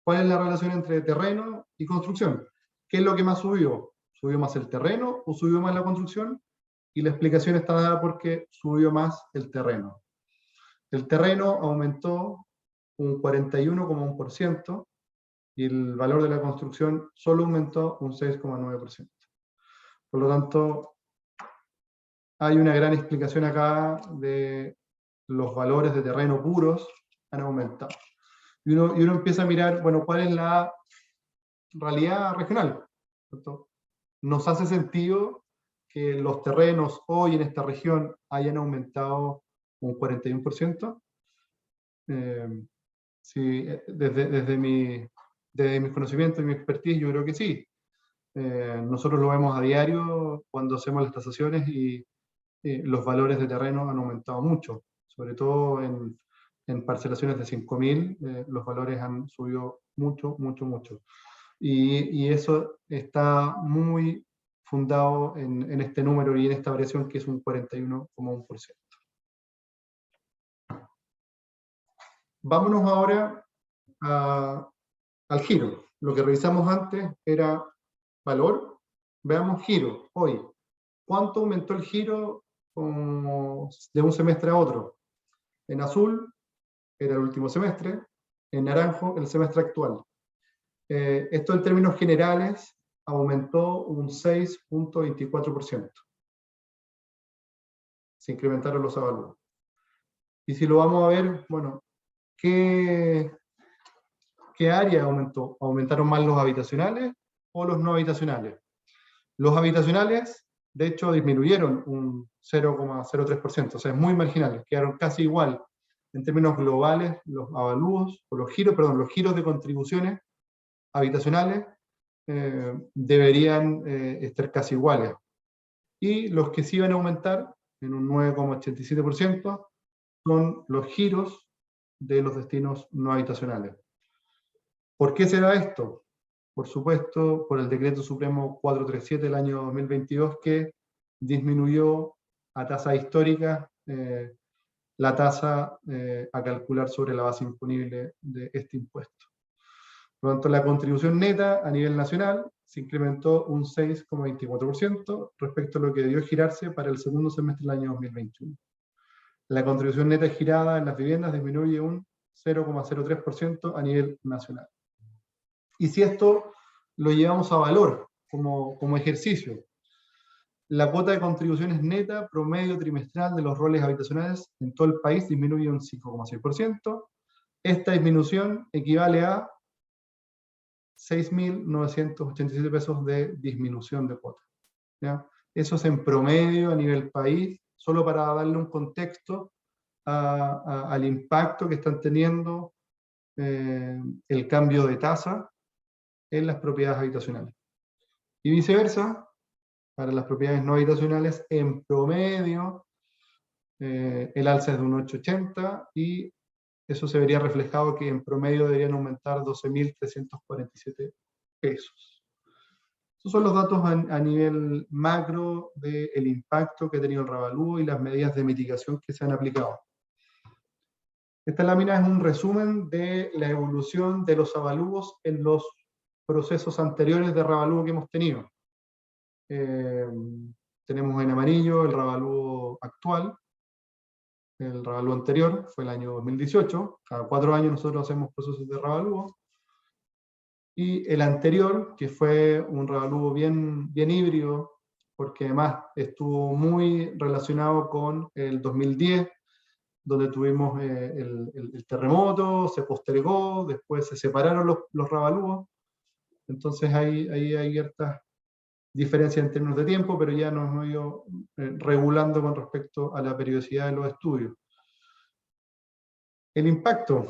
cuál es la relación entre terreno y construcción. ¿Qué es lo que más subió? ¿Subió más el terreno o subió más la construcción? Y la explicación está dada porque subió más el terreno. El terreno aumentó un 41,1% y el valor de la construcción solo aumentó un 6,9%. Por lo tanto, hay una gran explicación acá de los valores de terreno puros han aumentado. Y uno empieza a mirar, bueno, ¿cuál es la realidad regional? ¿Cierto? Nos hace sentido que los terrenos hoy en esta región hayan aumentado un 41%. Sí, desde mis conocimientos y mi expertise, yo creo que sí. Nosotros lo vemos a diario cuando hacemos las tasaciones y los valores de terreno han aumentado mucho, sobre todo en parcelaciones de 5.000, los valores han subido mucho, mucho, mucho. Y eso está muy fundado en este número y en esta variación que es un 41,1%. Vámonos ahora al giro. Lo que revisamos antes era valor. Veamos giro, hoy. ¿Cuánto aumentó el giro de un semestre a otro? En azul era el último semestre, en naranjo el semestre actual. Esto en términos generales aumentó un 6,24%. Se incrementaron los avalúos. Y si lo vamos a ver, bueno, ¿qué área aumentó? ¿Aumentaron más los habitacionales o los no habitacionales? Los habitacionales, de hecho, disminuyeron un 0,03%, o sea, es muy marginal, quedaron casi igual. En términos globales, los avalúos, o los giros de contribuciones habitacionales deberían estar casi iguales. Y los que sí van a aumentar, en un 9,87%, son los giros de los destinos no habitacionales. ¿Por qué se da esto? Por supuesto, por el Decreto Supremo 437 del año 2022, que disminuyó a tasa histórica la tasa a calcular sobre la base imponible de este impuesto. Por lo tanto, la contribución neta a nivel nacional se incrementó un 6,24% respecto a lo que debió girarse para el segundo semestre del año 2021. La contribución neta girada en las viviendas disminuye un 0,03% a nivel nacional. Y si esto lo llevamos a valor como ejercicio, la cuota de contribuciones neta promedio trimestral de los roles habitacionales en todo el país disminuye un 5,6%. Esta disminución equivale a 6.987 pesos de disminución de cuota. ¿Ya? Eso es en promedio a nivel país, solo para darle un contexto al impacto que están teniendo el cambio de tasa en las propiedades habitacionales. Y viceversa, para las propiedades no habitacionales, en promedio, el alza es de un 8,80 y eso se vería reflejado que en promedio deberían aumentar 12.347 pesos. Esos son los datos a nivel macro del impacto que ha tenido el revalúo y las medidas de mitigación que se han aplicado. Esta lámina es un resumen de la evolución de los avalúos en los procesos anteriores de revalúo que hemos tenido. Tenemos en amarillo el revalúo actual, El revalúo anterior fue el año 2018, cada 4 años nosotros hacemos procesos de revalúo, y el anterior, que fue un revalúo bien híbrido, porque además estuvo muy relacionado con el 2010, donde tuvimos el terremoto, se postergó, después se separaron los revalúos, entonces ahí hay ciertas diferencias en términos de tiempo, pero ya nos hemos ido regulando con respecto a la periodicidad de los estudios. El impacto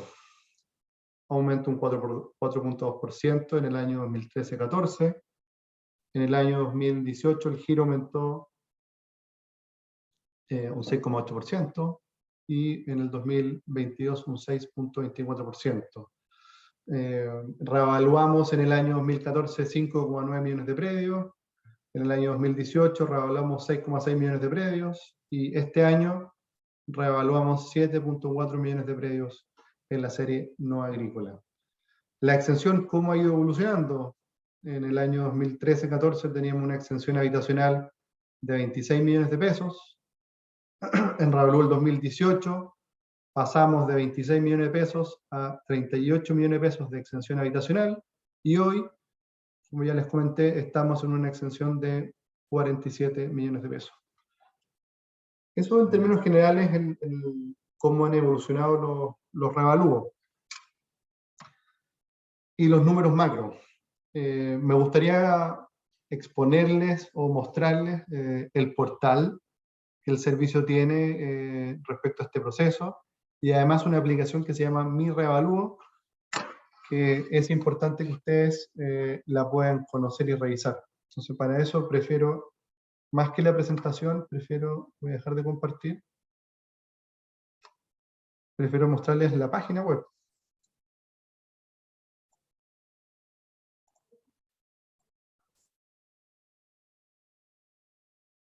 aumenta un 4.2% en el año 2013-14, en el año 2018 el giro aumentó un 6.8%, y en el 2022 un 6.24%. Reevaluamos en el año 2014 5,9 millones de predios, en el año 2018 reevaluamos 6,6 millones de predios, y este año reevaluamos 7.4 millones de predios en la serie no agrícola. La exención, ¿cómo ha ido evolucionando? En el año 2013-14 teníamos una exención habitacional de 26 millones de pesos, en reevaluó el 2018, pasamos de 26 millones de pesos a 38 millones de pesos de exención habitacional, y hoy, como ya les comenté, estamos en una exención de 47 millones de pesos. Eso en términos generales, cómo han evolucionado los revalúos. Y los números macro. Me gustaría exponerles o mostrarles el portal que el servicio tiene respecto a este proceso, y además una aplicación que se llama Mi Revalúo, que es importante que ustedes la puedan conocer y revisar. Entonces, para eso prefiero, más que la presentación, voy a dejar de compartir, prefiero mostrarles la página web.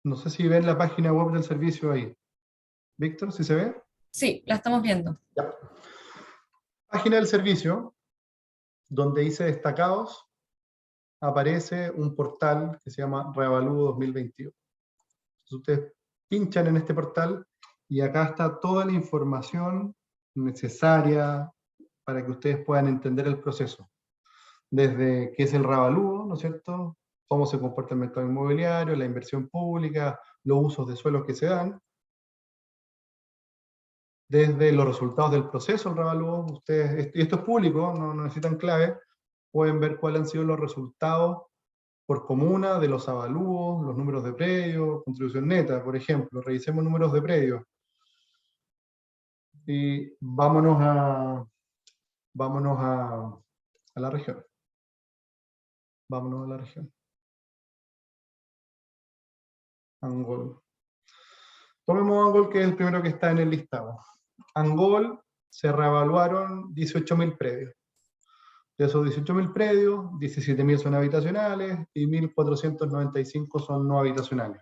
No sé si ven la página web del servicio ahí. Víctor, ¿sí se ve? Sí, la estamos viendo. Ya. Página del servicio, donde dice destacados, aparece un portal que se llama Revalúo 2022. Entonces ustedes pinchan en este portal y acá está toda la información necesaria para que ustedes puedan entender el proceso. Desde qué es el revalúo, ¿no es cierto?, cómo se comporta el mercado inmobiliario, la inversión pública, los usos de suelos que se dan, desde los resultados del proceso, el revalúo, ustedes, y esto es público, no necesitan clave, pueden ver cuáles han sido los resultados por comuna de los avalúos, los números de predios, contribución neta, por ejemplo. Revisemos números de predios. Y vámonos a la región. Vámonos a la región. Angol. Tomemos Angol, que es el primero que está en el listado. Angol se reevaluaron 18.000 predios. De esos 18.000 predios, 17.000 son habitacionales y 1.495 son no habitacionales.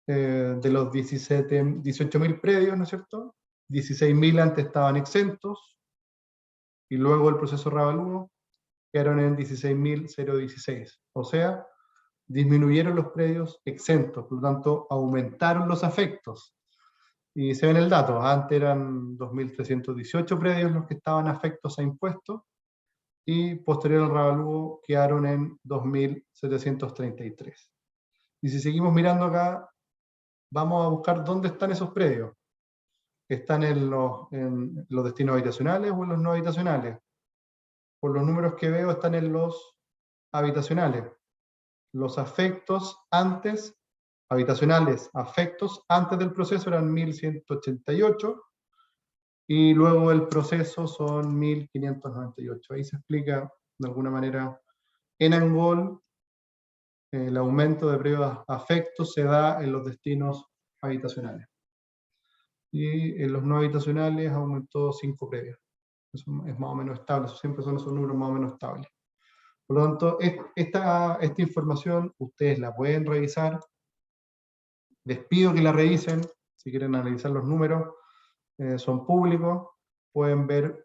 De los 18.000 predios, ¿no es cierto?, 16.000 antes estaban exentos, y luego el proceso revalúo quedaron en 16.016. O sea, disminuyeron los predios exentos, por lo tanto aumentaron los afectos. Y se ve en el dato, antes eran 2.318 predios los que estaban afectos a impuestos, y posterior al revalúo quedaron en 2.733. Y si seguimos mirando acá, vamos a buscar dónde están esos predios. ¿Están en los destinos habitacionales o en los no habitacionales? Por los números que veo, están en los habitacionales. Los afectos antes, habitacionales, afectos antes del proceso eran 1.188, y luego el proceso son 1.598. Ahí se explica, de alguna manera, en Angol, el aumento de predios afectos se da en los destinos habitacionales. Y en los no habitacionales aumentó 5 predios. Eso es más o menos estable, siempre son esos números más o menos estables. Por lo tanto, esta información ustedes la pueden revisar. Les pido que la revisen, si quieren analizar los números, son públicos. Pueden ver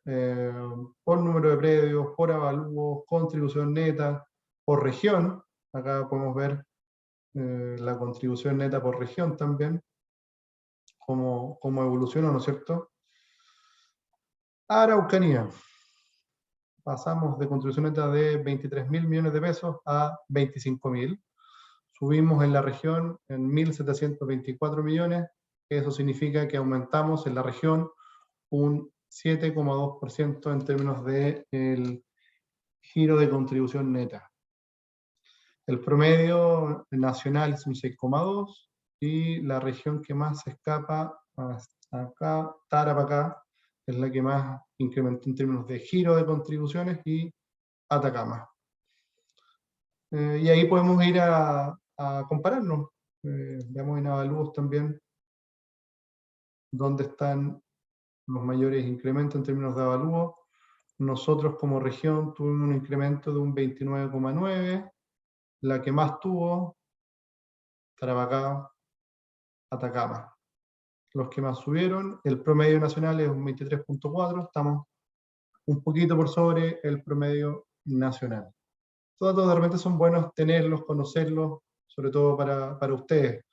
por número de predios, por avalúos, contribución neta, por región. Acá podemos ver la contribución neta por región también. cómo evolucionó, ¿no es cierto? Araucanía. Pasamos de contribución neta de 23.000 millones de pesos a 25.000. Subimos en la región en 1.724 millones. Eso significa que aumentamos en la región un 7,2% en términos del giro de contribución neta. El promedio nacional es un 6,2%, y la región que más se escapa hasta acá, Tarapacá, es la que más incrementó en términos de giro de contribuciones, y Atacama. Y ahí podemos ir a compararnos. Veamos en avalúos también dónde están los mayores incrementos en términos de avalúo. Nosotros como región tuvimos un incremento de un 29,9%, la que más tuvo, Tarapacá, Atacama. Los que más subieron, el promedio nacional es un 23,4%, estamos un poquito por sobre el promedio nacional. Todos datos de repente son buenos tenerlos, conocerlos, sobre todo para ustedes.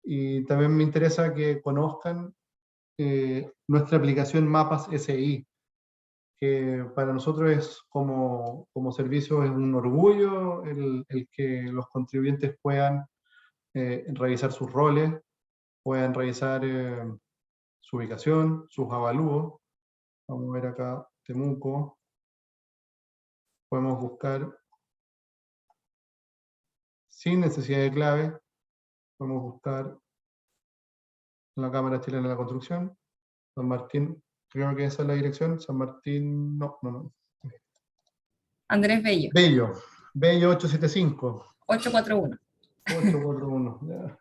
Y también me interesa que conozcan nuestra aplicación Mapas SI, que para nosotros es como servicio es un orgullo el que los contribuyentes puedan revisar sus roles, puedan revisar su ubicación, sus avalúos. Vamos a ver acá Temuco. Podemos buscar sin necesidad de clave. Podemos buscar en la Cámara Chilena de la Construcción. San Martín, creo que esa es la dirección. San Martín, no. Andrés Bello, Bello 875. 841. 841, ya,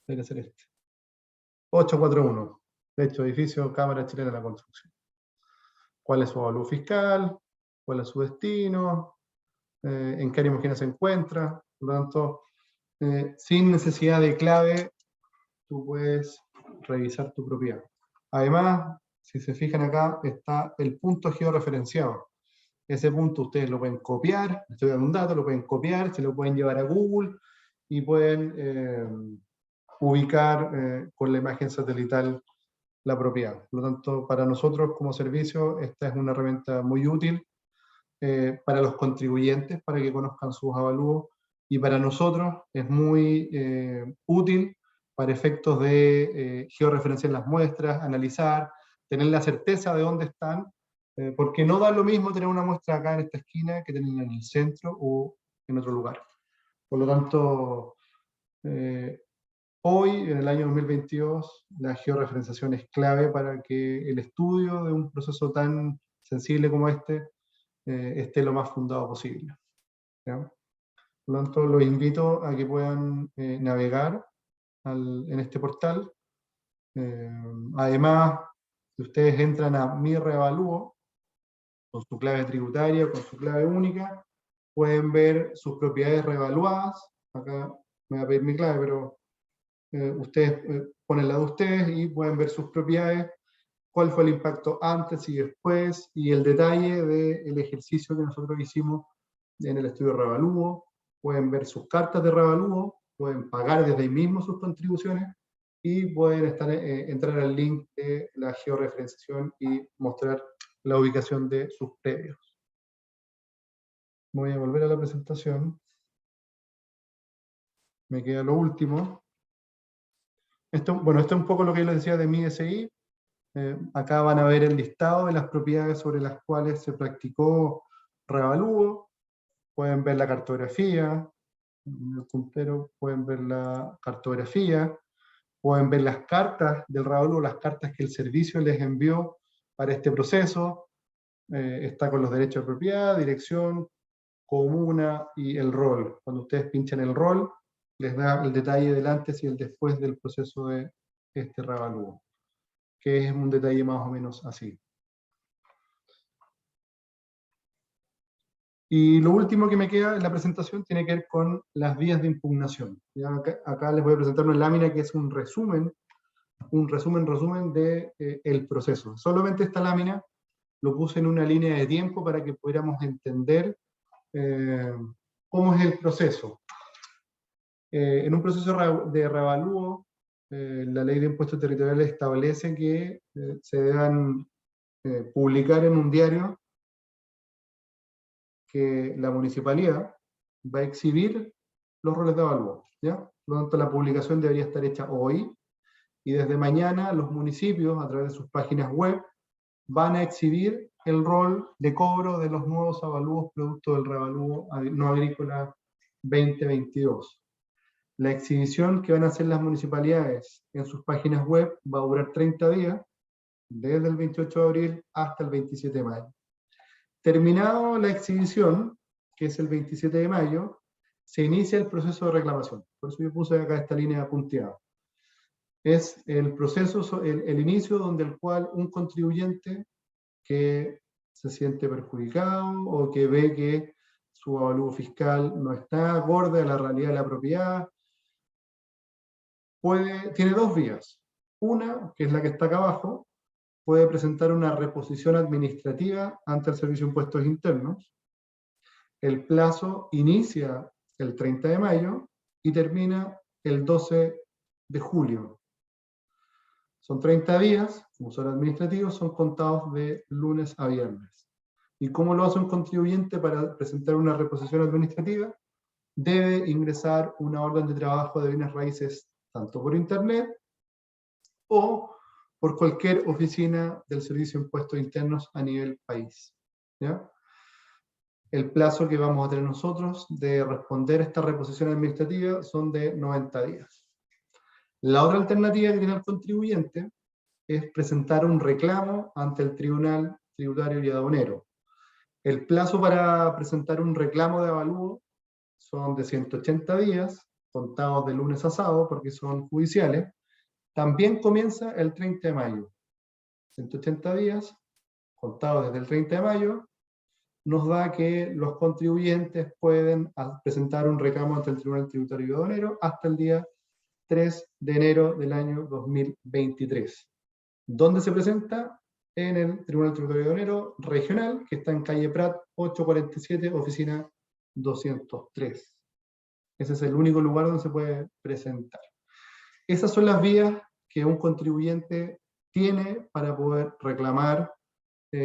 debe ser este. 841, de hecho, edificio Cámara Chilena de la Construcción. ¿Cuál es su avalúo fiscal? ¿Cuál es su destino? ¿En qué área imagina se encuentra? Por lo tanto, sin necesidad de clave, tú puedes revisar tu propiedad. Además, si se fijan acá, está el punto georreferenciado. Ese punto ustedes lo pueden copiar, estoy dando un dato, lo pueden copiar, se lo pueden llevar a Google, y pueden ubicar con la imagen satelital la propiedad. Por lo tanto, para nosotros como servicio, esta es una herramienta muy útil para los contribuyentes, para que conozcan sus avalúos, y para nosotros es muy útil para efectos de georreferenciar las muestras, analizar, tener la certeza de dónde están, porque no da lo mismo tener una muestra acá en esta esquina que tenerla en el centro o en otro lugar. Por lo tanto, hoy, en el año 2022, la georreferenciación es clave para que el estudio de un proceso tan sensible como este esté lo más fundado posible. ¿Ya? Por lo tanto, los invito a que puedan navegar en este portal. Además, si ustedes entran a Mi Reavalúo, con su clave tributaria, con su clave única, pueden ver sus propiedades reevaluadas. Acá me va a pedir mi clave, pero ustedes ponen la de ustedes y pueden ver sus propiedades, cuál fue el impacto antes y después, y el detalle del ejercicio que nosotros hicimos en el estudio de reevalúo. Pueden ver sus cartas de reevalúo, pueden pagar desde ahí mismo sus contribuciones, y pueden entrar al link de la georreferenciación y mostrar la ubicación de sus predios. Voy a volver a la presentación. Me queda lo último. Esto es un poco lo que yo les decía de mi SI. Acá van a ver el listado de las propiedades sobre las cuales se practicó reavalúo. Pueden ver la cartografía, en el puntero pueden ver la cartografía, pueden ver las cartas del reavalúo, las cartas que el servicio les envió para este proceso. Está con los derechos de propiedad, dirección, comuna y el rol. Cuando ustedes pinchan el rol, les da el detalle del antes y el después del proceso de este reavalúo, que es un detalle más o menos así. Y lo último que me queda en la presentación tiene que ver con las vías de impugnación. Ya acá les voy a presentar una lámina que es un resumen de el proceso. Solamente esta lámina lo puse en una línea de tiempo para que pudiéramos entender cómo es el proceso. En un proceso de reavalúo, la ley de impuestos territoriales establece que se deban publicar en un diario que la municipalidad va a exhibir los roles de avalúo, ¿ya? Por lo tanto, la publicación debería estar hecha hoy, y desde mañana los municipios, a través de sus páginas web, van a exhibir el rol de cobro de los nuevos avalúos producto del reavalúo no agrícola 2022. La exhibición que van a hacer las municipalidades en sus páginas web va a durar 30 días, desde el 28 de abril hasta el 27 de mayo. Terminado la exhibición, que es el 27 de mayo, se inicia el proceso de reclamación. Por eso yo puse acá esta línea punteada. Es el proceso, el inicio donde el cual un contribuyente que se siente perjudicado o que ve que su avalúo fiscal no está acorde a la realidad de la propiedad, tiene dos vías. Una, que es la que está acá abajo, puede presentar una reposición administrativa ante el Servicio de Impuestos Internos. El plazo inicia el 30 de mayo y termina el 12 de julio. Son 30 días, como son administrativos, son contados de lunes a viernes. ¿Y cómo lo hace un contribuyente para presentar una reposición administrativa? Debe ingresar una orden de trabajo de bienes raíces tanto por internet o por cualquier oficina del Servicio de Impuestos Internos a nivel país, ¿ya? El plazo que vamos a tener nosotros de responder a esta reposición administrativa son de 90 días. La otra alternativa que tiene el contribuyente es presentar un reclamo ante el Tribunal Tributario y Aduanero. El plazo para presentar un reclamo de avalúo son de 180 días, contados de lunes a sábado, porque son judiciales. También comienza el 30 de mayo. 180 días, contados desde el 30 de mayo, nos da que los contribuyentes pueden presentar un reclamo ante el Tribunal Tributario y Aduanero hasta el día 3 de enero del año 2023. ¿Dónde se presenta? En el Tribunal Tributario y Aduanero Regional, que está en calle Prat 847, oficina 203. Ese es el único lugar donde se puede presentar. Esas son las vías que un contribuyente tiene para poder reclamar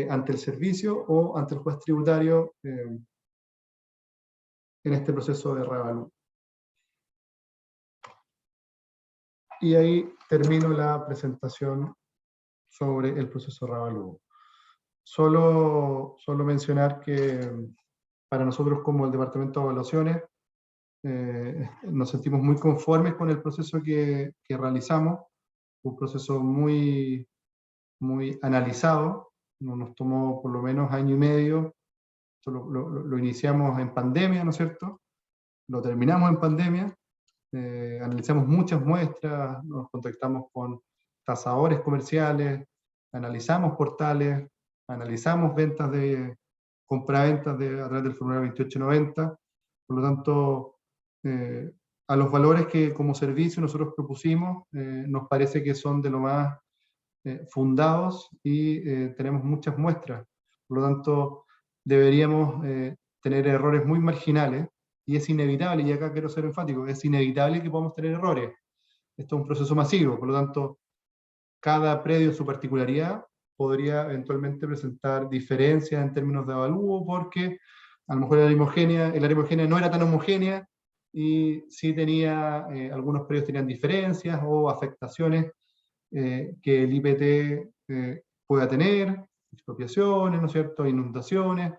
ante el servicio o ante el juez tributario en este proceso de reavalúo. Y ahí termino la presentación sobre el proceso de reavalúo. Solo mencionar que para nosotros como el Departamento de Evaluaciones nos sentimos muy conformes con el proceso que realizamos, un proceso muy analizado. Nos tomó por lo menos año y medio. Lo iniciamos en pandemia, ¿no es cierto? Lo terminamos en pandemia. Analizamos muchas muestras, nos contactamos con tasadores comerciales, analizamos portales, analizamos ventas de compraventas a través del formulario 2890. Por lo tanto, a los valores que como servicio nosotros propusimos, nos parece que son de lo más fundados y tenemos muchas muestras. Por lo tanto, deberíamos tener errores muy marginales, y es inevitable, y acá quiero ser enfático, es inevitable que podamos tener errores. Esto es un proceso masivo, por lo tanto, cada predio en su particularidad podría eventualmente presentar diferencias en términos de avalúo, porque a lo mejor el área homogénea no era tan homogénea, y sí tenía, algunos predios tenían diferencias o afectaciones que el IPT pueda tener, expropiaciones, ¿no es cierto?, inundaciones,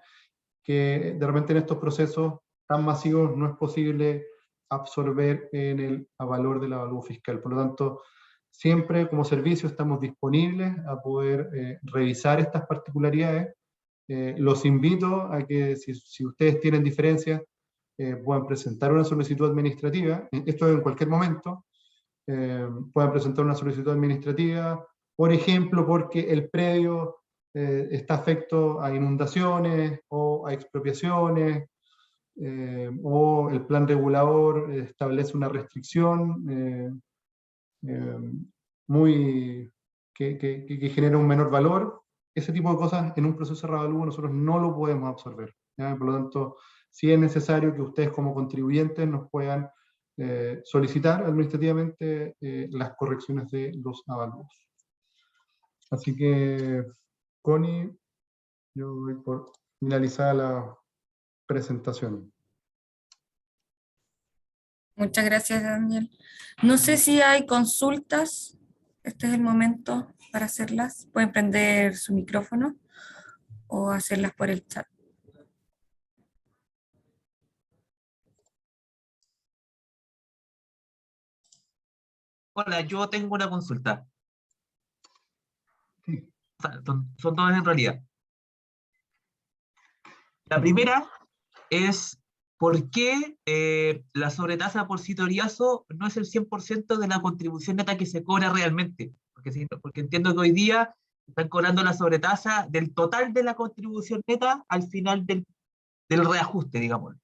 que de repente en estos procesos tan masivos no es posible absorber en el valor del avalúo fiscal. Por lo tanto, siempre como servicio estamos disponibles a poder revisar estas particularidades. Los invito a que si ustedes tienen diferencias, puedan presentar una solicitud administrativa, esto en cualquier momento, puedan presentar una solicitud administrativa, por ejemplo, porque el predio está afecto a inundaciones o a expropiaciones, o el plan regulador establece una restricción que genera un menor valor. Ese tipo de cosas en un proceso de reavalúo nosotros no lo podemos absorber, ¿ya? Por lo tanto, sí es necesario que ustedes como contribuyentes nos puedan solicitar administrativamente las correcciones de los avalúos. Así que, Connie, yo doy por finalizada la presentación. Muchas gracias, Daniel. No sé si hay consultas. Este es el momento para hacerlas. Pueden prender su micrófono o hacerlas por el chat. Hola, yo tengo una consulta. Sí. O sea, son todas en realidad. La primera es, ¿por qué la sobretasa por Citoriazo no es el 100% de la contribución neta que se cobra realmente? Porque entiendo que hoy día están cobrando la sobretasa del total de la contribución neta al final del reajuste, digamos.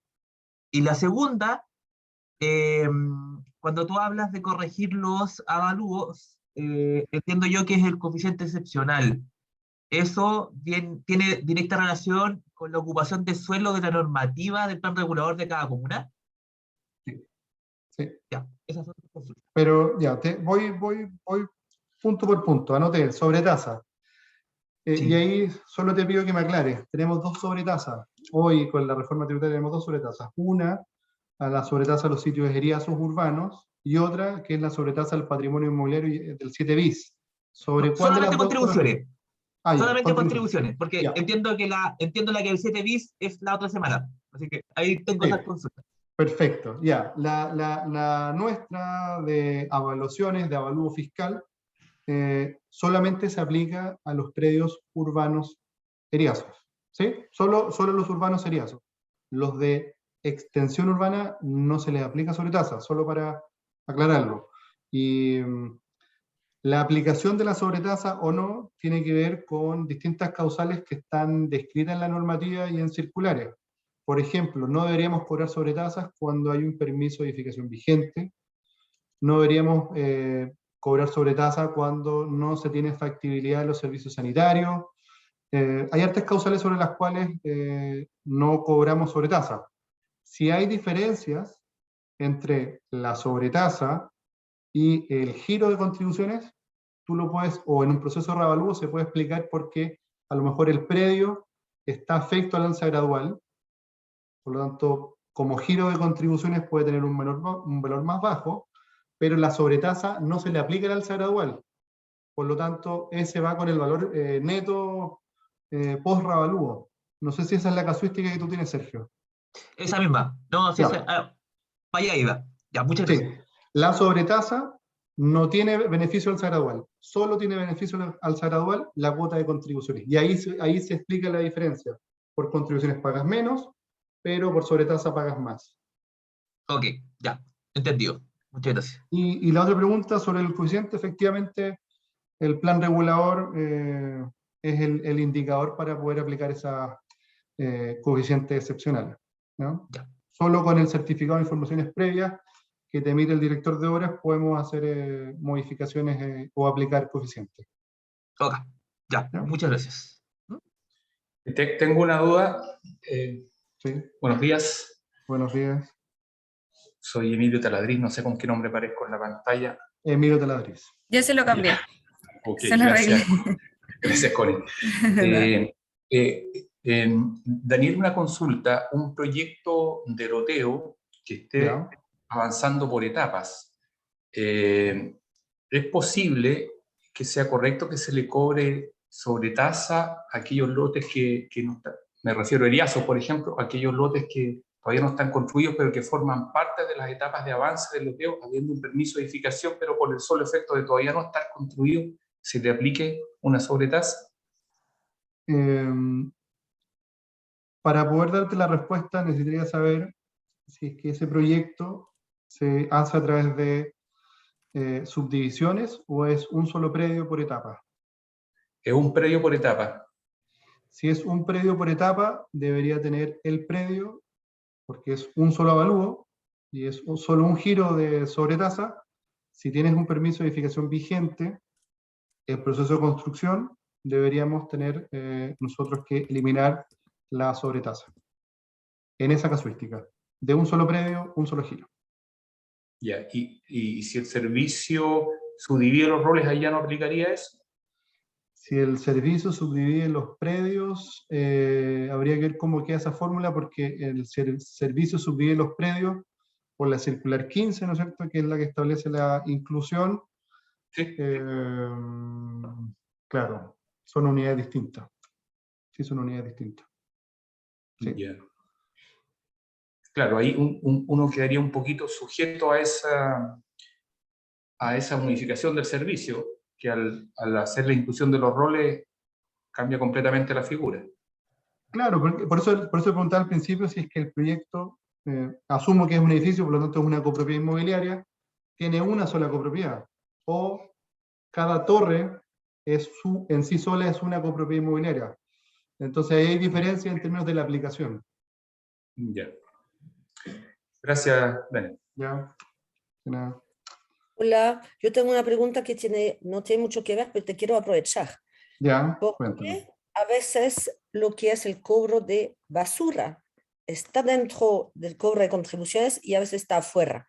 Y la segunda, cuando tú hablas de corregir los avalúos, entiendo yo que es el coeficiente excepcional. Eso tiene directa relación con la ocupación de suelo de la normativa del plan regulador de cada comuna. Sí. Ya, esas son las consultas. Pero ya, voy punto por punto, anoté, sobretasa. Sí. Y ahí solo te pido que me aclares. Tenemos dos sobretasas. Hoy con la reforma tributaria tenemos dos sobretasas. Una a la sobretasa de los sitios eriazos urbanos y otra que es la sobretasa del patrimonio inmobiliario del 7 bis. ¿Sobre No, cuál de solamente las dos? contribuciones. Ah, ya, Solamente contribuciones, porque ya. entiendo la que el 7 bis es la otra semana. Así que ahí tengo Sí. esas consultas. Perfecto, ya. La nuestra de evaluaciones, de avalúo fiscal, solamente se aplica a los predios urbanos eriazos, ¿sí? Solo los urbanos eriazos. Los de extensión urbana no se les aplica sobretasa, solo para aclararlo. Y la aplicación de la sobretasa o no tiene que ver con distintas causales que están descritas en la normativa y en circulares. Por ejemplo, no deberíamos cobrar sobretasas cuando hay un permiso de edificación vigente. No deberíamos cobrar sobretasa cuando no se tiene factibilidad de los servicios sanitarios. Hay hartas causales sobre las cuales no cobramos sobretasa. Si hay diferencias entre la sobretasa y el giro de contribuciones, tú lo puedes, o en un proceso de reavalúo se puede explicar por qué a lo mejor el predio está afecto al alza gradual, por lo tanto, como giro de contribuciones puede tener un valor más bajo, pero la sobretasa no se le aplica el alza gradual. Por lo tanto, ese va con el valor neto post-reavalúo. No sé si esa es la casuística que tú tienes, Sergio. Esa misma. No, sí, vaya iba. Ya, muchas Sí, gracias. la sobretasa no tiene beneficio al alza gradual, solo tiene beneficio al alza gradual la cuota de contribuciones. Y ahí se explica la diferencia. Por contribuciones pagas menos, pero por sobretasa pagas más. Ok, ya, entendido. Muchas gracias. Y la otra pregunta sobre el coeficiente, efectivamente, el plan regulador es el indicador para poder aplicar esas coeficientes excepcionales, ¿no? Ya. Solo con el certificado de informaciones previas que te emite el director de obras podemos hacer modificaciones o aplicar coeficientes. Ok, ya, ¿Ya? muchas gracias. Tengo una duda. Sí, Buenos días, buenos días. soy Emilio Taladriz, no sé con qué nombre aparezco en la pantalla. Emilio Taladriz. Ya se lo cambié. Ok, Se lo arreglé. Gracias, Connie. Daniel, una consulta, un proyecto de loteo que esté ¿Ya? avanzando por etapas. ¿Es posible que sea correcto que se le cobre sobretasa a aquellos lotes que no están, me refiero a eriazos, por ejemplo, aquellos lotes que todavía no están construidos, pero que forman parte de las etapas de avance del loteo, habiendo un permiso de edificación, pero por el solo efecto de todavía no estar construido, se le aplique una sobretasa? Para poder darte la respuesta necesitaría saber si es que ese proyecto se hace a través de subdivisiones o es un solo predio por etapa. Es un predio por etapa. Si es un predio por etapa, debería tener el predio, porque es un solo avalúo y es solo un giro de sobretasa. Si tienes un permiso de edificación vigente, el proceso de construcción, deberíamos tener nosotros que eliminar la sobretasa. En esa casuística, de un solo predio, un solo giro. Ya, y si el servicio subdivide los roles, ¿ahí ya no aplicaría eso? Si el servicio subdivide los predios, habría que ver cómo queda esa fórmula, porque el servicio subdivide los predios por la circular 15, ¿no es cierto?, que es la que establece la inclusión. Sí. Claro, son unidades distintas. Sí, son unidades distintas. Sí. Ya. Claro, ahí uno quedaría un poquito sujeto a esa modificación del servicio, que al hacer la inclusión de los roles cambia completamente la figura. Claro, por eso preguntaba al principio si es que el proyecto, asumo que es un edificio, por lo tanto es una copropiedad inmobiliaria, tiene una sola copropiedad, o cada torre en sí sola es una copropiedad inmobiliaria. Entonces ahí hay diferencia en términos de la aplicación. Ya. Gracias, Daniel. Ya. De nada. Hola, yo tengo una pregunta que no tiene mucho que ver, pero te quiero aprovechar. Ya, ¿Por cuéntame. qué a veces lo que es el cobro de basura está dentro del cobro de contribuciones y a veces está afuera?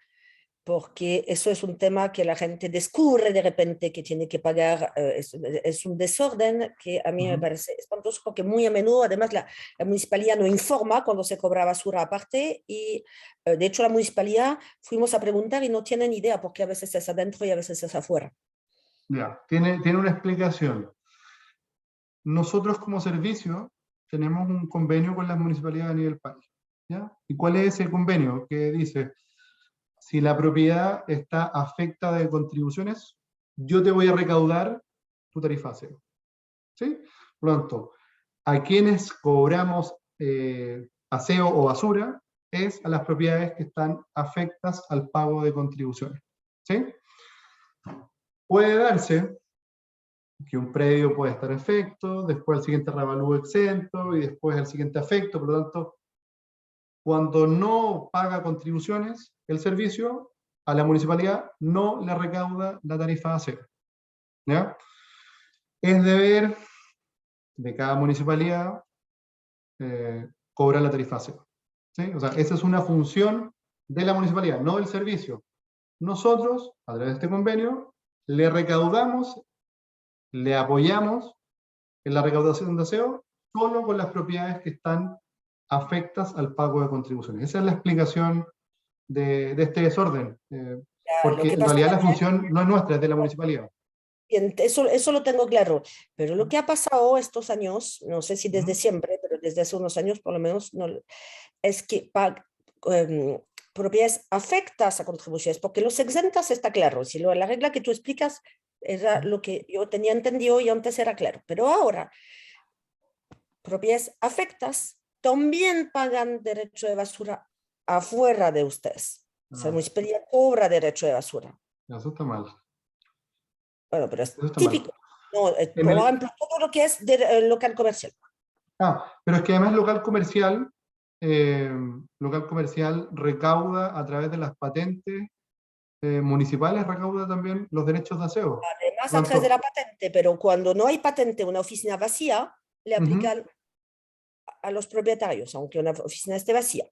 Porque eso es un tema que la gente descubre de repente que tiene que pagar, es un desorden que a mí me parece espantoso, porque muy a menudo además la municipalidad no informa cuando se cobra basura aparte, y de hecho la municipalidad fuimos a preguntar y no tienen idea porque a veces es adentro y a veces es afuera. Ya, tiene una explicación. Nosotros como servicio tenemos un convenio con las municipalidades a nivel país, ¿ya? ¿Y cuál es ese convenio? Que dice, si la propiedad está afecta de contribuciones, yo te voy a recaudar tu tarifa aseo. ¿Sí? Por lo tanto, a quienes cobramos aseo o basura es a las propiedades que están afectas al pago de contribuciones. ¿Sí? Puede darse que un predio puede estar afecto, después el siguiente revalúo exento, y después el siguiente afecto. Por lo tanto, cuando no paga contribuciones, el servicio a la municipalidad no le recauda la tarifa cero. ¿Ya? Es deber de cada municipalidad cobrar la tarifa cero. ¿Sí? O sea, esa es una función de la municipalidad, no del servicio. Nosotros, a través de este convenio, le recaudamos, le apoyamos en la recaudación de aseo solo con las propiedades que están afectas al pago de contribuciones. Esa es la explicación de este desorden, porque en realidad la función no es nuestra, es de la municipalidad. Eso lo tengo claro, pero lo que ha pasado estos años, no sé si desde siempre, pero desde hace unos años por lo menos, no, es que propiedades afectas a contribuciones, porque los exentas está claro, si la regla que tú explicas era lo que yo tenía entendido y antes era claro, pero ahora propiedades afectas también pagan derecho de basura afuera de ustedes. O sea, la municipalidad cobra derecho de basura. Eso está mal. Bueno, pero es Eso típico. No, por ejemplo, todo lo que es de, local comercial. Pero es que además local comercial recauda a través de las patentes municipales, recauda también los derechos de aseo. Además, a través de la patente, pero cuando no hay patente, una oficina vacía, le aplican a los propietarios, aunque una oficina esté vacía.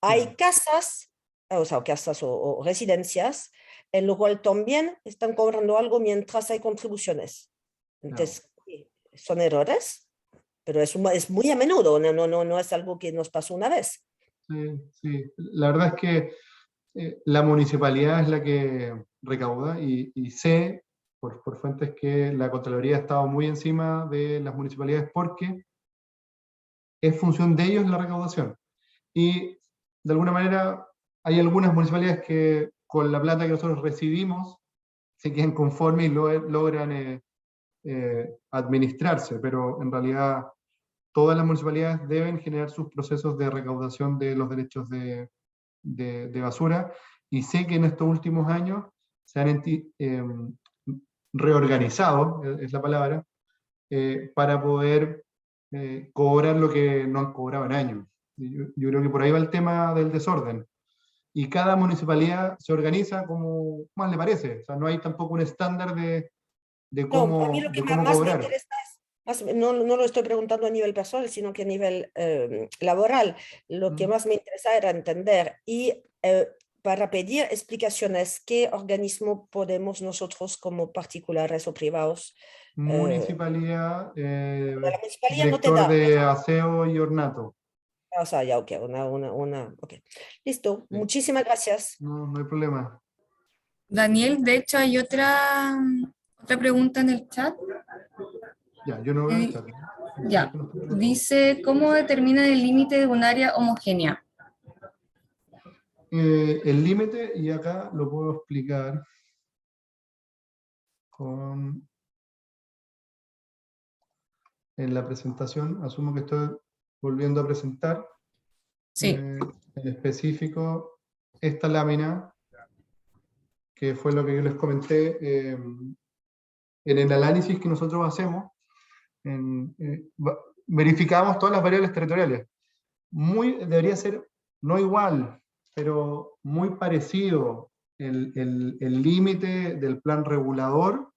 Hay casas, o sea, casas o residencias, en lo cual también están cobrando algo mientras hay contribuciones. Entonces, son errores, pero es muy a menudo, no es algo que nos pasó una vez. Sí. La verdad es que la municipalidad es la que recauda, y sé por fuentes que la Contraloría ha estado muy encima de las municipalidades porque es función de ellos la recaudación. Y de alguna manera hay algunas municipalidades que con la plata que nosotros recibimos se quedan conformes y logran administrarse, pero en realidad todas las municipalidades deben generar sus procesos de recaudación de los derechos de basura, y sé que en estos últimos años se han reorganizado, es la palabra, para poder cobrar lo que no han cobrado en años. Yo creo que por ahí va el tema del desorden. Y cada municipalidad se organiza como más le parece. O sea, no hay tampoco un estándar de cómo, no, a mí lo que cómo más cobrar. me interesa es, no lo estoy preguntando a nivel personal, sino que a nivel laboral. Lo que más me interesa era entender. Y para pedir explicaciones, ¿qué organismo podemos nosotros como particulares o privados? Municipalidad, La municipalidad no te director da. de aseo y ornato. O sea, ya, ok, ok. Listo, Sí. muchísimas gracias. No, no hay problema. Daniel, de hecho hay otra pregunta en el chat. Ya, yo no veo el chat. Ya, dice, ¿cómo determinan el límite de un área homogénea? El límite, y acá lo puedo explicar en la presentación. Asumo que estoy volviendo a presentar. Sí. En específico, esta lámina, que fue lo que yo les comenté, en el análisis que nosotros hacemos, verificamos todas las variables territoriales. Debería ser, no igual, pero muy parecido. El límite del plan regulador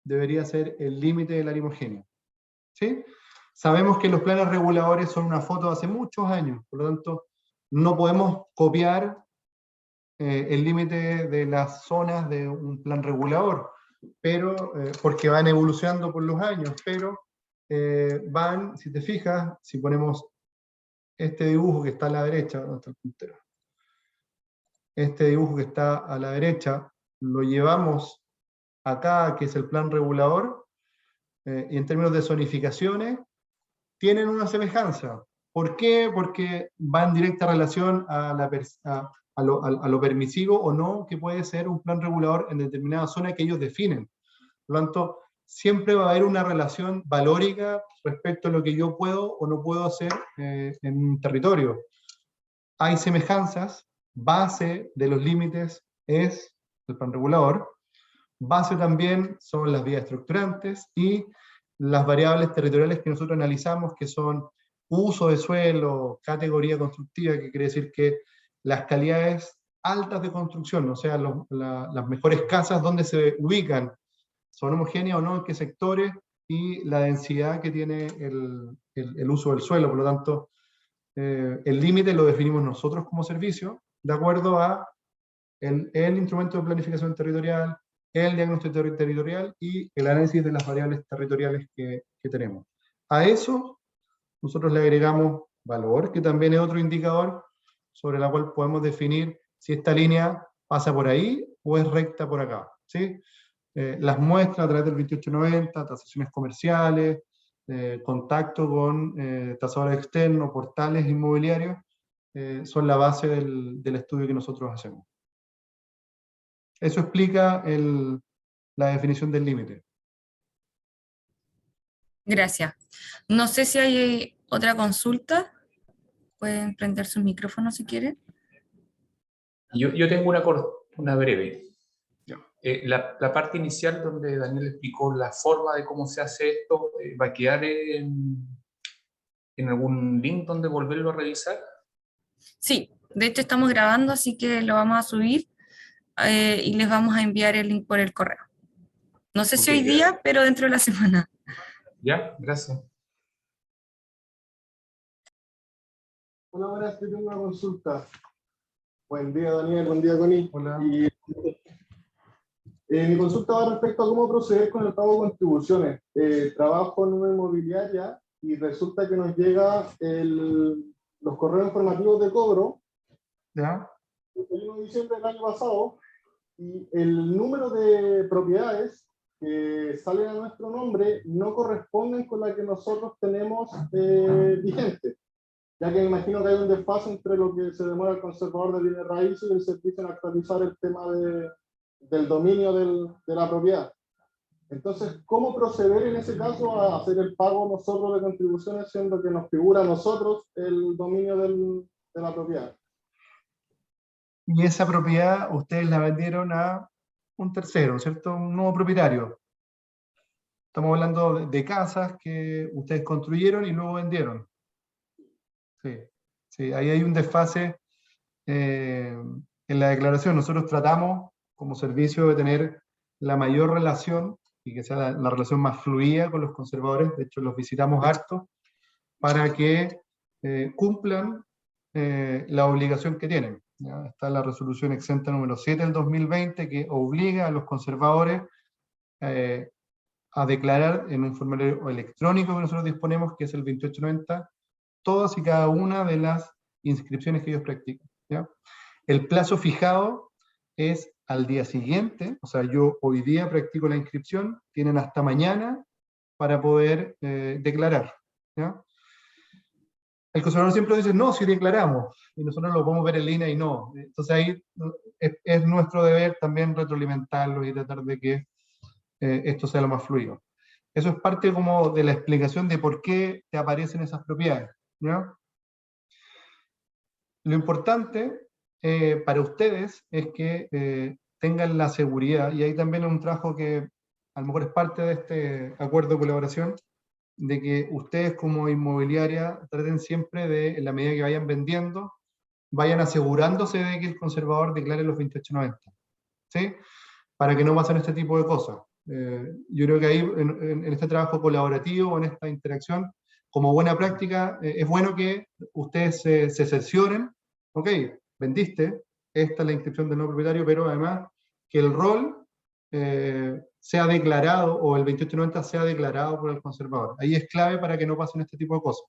debería ser el límite del área homogénea. ¿Sí? Sabemos que los planes reguladores son una foto de hace muchos años, por lo tanto, no podemos copiar el límite de las zonas de un plan regulador, pero, porque van evolucionando por los años, pero van, si te fijas, si ponemos este dibujo que está a la derecha, ¿dónde está el puntero? Este dibujo que está a la derecha, lo llevamos acá, que es el plan regulador, y en términos de zonificaciones, tienen una semejanza. ¿Por qué? Porque va en directa relación a lo permisivo o no que puede ser un plan regulador en determinada zona que ellos definen. Por lo tanto, siempre va a haber una relación valórica respecto a lo que yo puedo o no puedo hacer en un territorio. Hay semejanzas, base de los límites es el plan regulador, base también son las vías estructurantes y las variables territoriales que nosotros analizamos, que son uso de suelo, categoría constructiva, que quiere decir que las calidades altas de construcción, o sea, las mejores casas donde se ubican, son homogéneas o no, en qué sectores, y la densidad que tiene el uso del suelo. Por lo tanto, el límite lo definimos nosotros como servicio, de acuerdo a el instrumento de planificación territorial, el diagnóstico territorial y el análisis de las variables territoriales que tenemos. A eso nosotros le agregamos valor, que también es otro indicador sobre la cual podemos definir si esta línea pasa por ahí o es recta por acá, ¿sí? Las muestras a través del 2890, tasaciones comerciales, contacto con tasadores externos, portales inmobiliarios, son la base del estudio que nosotros hacemos. Eso explica la definición del límite. Gracias. No sé si hay otra consulta. Pueden prender su micrófono si quieren. Yo tengo una breve. La parte inicial donde Daniel explicó la forma de cómo se hace esto, ¿va a quedar en algún link donde volverlo a revisar? Sí, de hecho estamos grabando, así que lo vamos a subir y les vamos a enviar el link por el correo. No sé si hoy día, pero dentro de la semana. Ya, gracias. Hola, buenas, tengo una consulta. Buen día, Daniel, buen día, Connie. Hola. Mi consulta va respecto a cómo proceder con el pago de contribuciones. Trabajo en una inmobiliaria y resulta que nos llega los correos informativos de cobro. ¿Ya? El 1 de diciembre del año pasado, y el número de propiedades que salen a nuestro nombre no corresponden con la que nosotros tenemos vigente, ya que me imagino que hay un desfase entre lo que se demora el conservador de bienes raíces y el servicio en actualizar el tema del dominio de la propiedad. Entonces, ¿cómo proceder en ese caso a hacer el pago nosotros de contribuciones, siendo que nos figura a nosotros el dominio de la propiedad? Y esa propiedad ustedes la vendieron a un tercero, ¿cierto? Un nuevo propietario. Estamos hablando de casas que ustedes construyeron y luego vendieron. Sí, sí, ahí hay un desfase en la declaración. Nosotros tratamos como servicio de tener la mayor relación y que sea la relación más fluida con los conservadores. De hecho, los visitamos harto para que cumplan la obligación que tienen. ¿ya? Está la resolución exenta número 7 del 2020 que obliga a los conservadores a declarar en un formulario electrónico que nosotros disponemos, que es el 2890, todas y cada una de las inscripciones que ellos practican, ¿ya? El plazo fijado es al día siguiente, o sea, yo hoy día practico la inscripción, tienen hasta mañana para poder declarar, ¿ya? El conservador siempre dice, no, si declaramos, y nosotros lo podemos ver en línea y no. Entonces ahí es nuestro deber también retroalimentarlo y tratar de que esto sea lo más fluido. Eso es parte como de la explicación de por qué te aparecen esas propiedades, ¿ya? Lo importante para ustedes es que tengan la seguridad, y ahí también es un trabajo que a lo mejor es parte de este acuerdo de colaboración, de que ustedes como inmobiliaria traten siempre de, en la medida que vayan vendiendo, vayan asegurándose de que el conservador declare los 2890, ¿sí? Para que no pasen este tipo de cosas. Yo creo que ahí, en este trabajo colaborativo, en esta interacción, como buena práctica, es bueno que ustedes se cercioren, ok, vendiste, esta es la inscripción del nuevo propietario, pero además que el rol sea declarado, o el 2890 sea declarado por el conservador. Ahí es clave para que no pasen este tipo de cosas,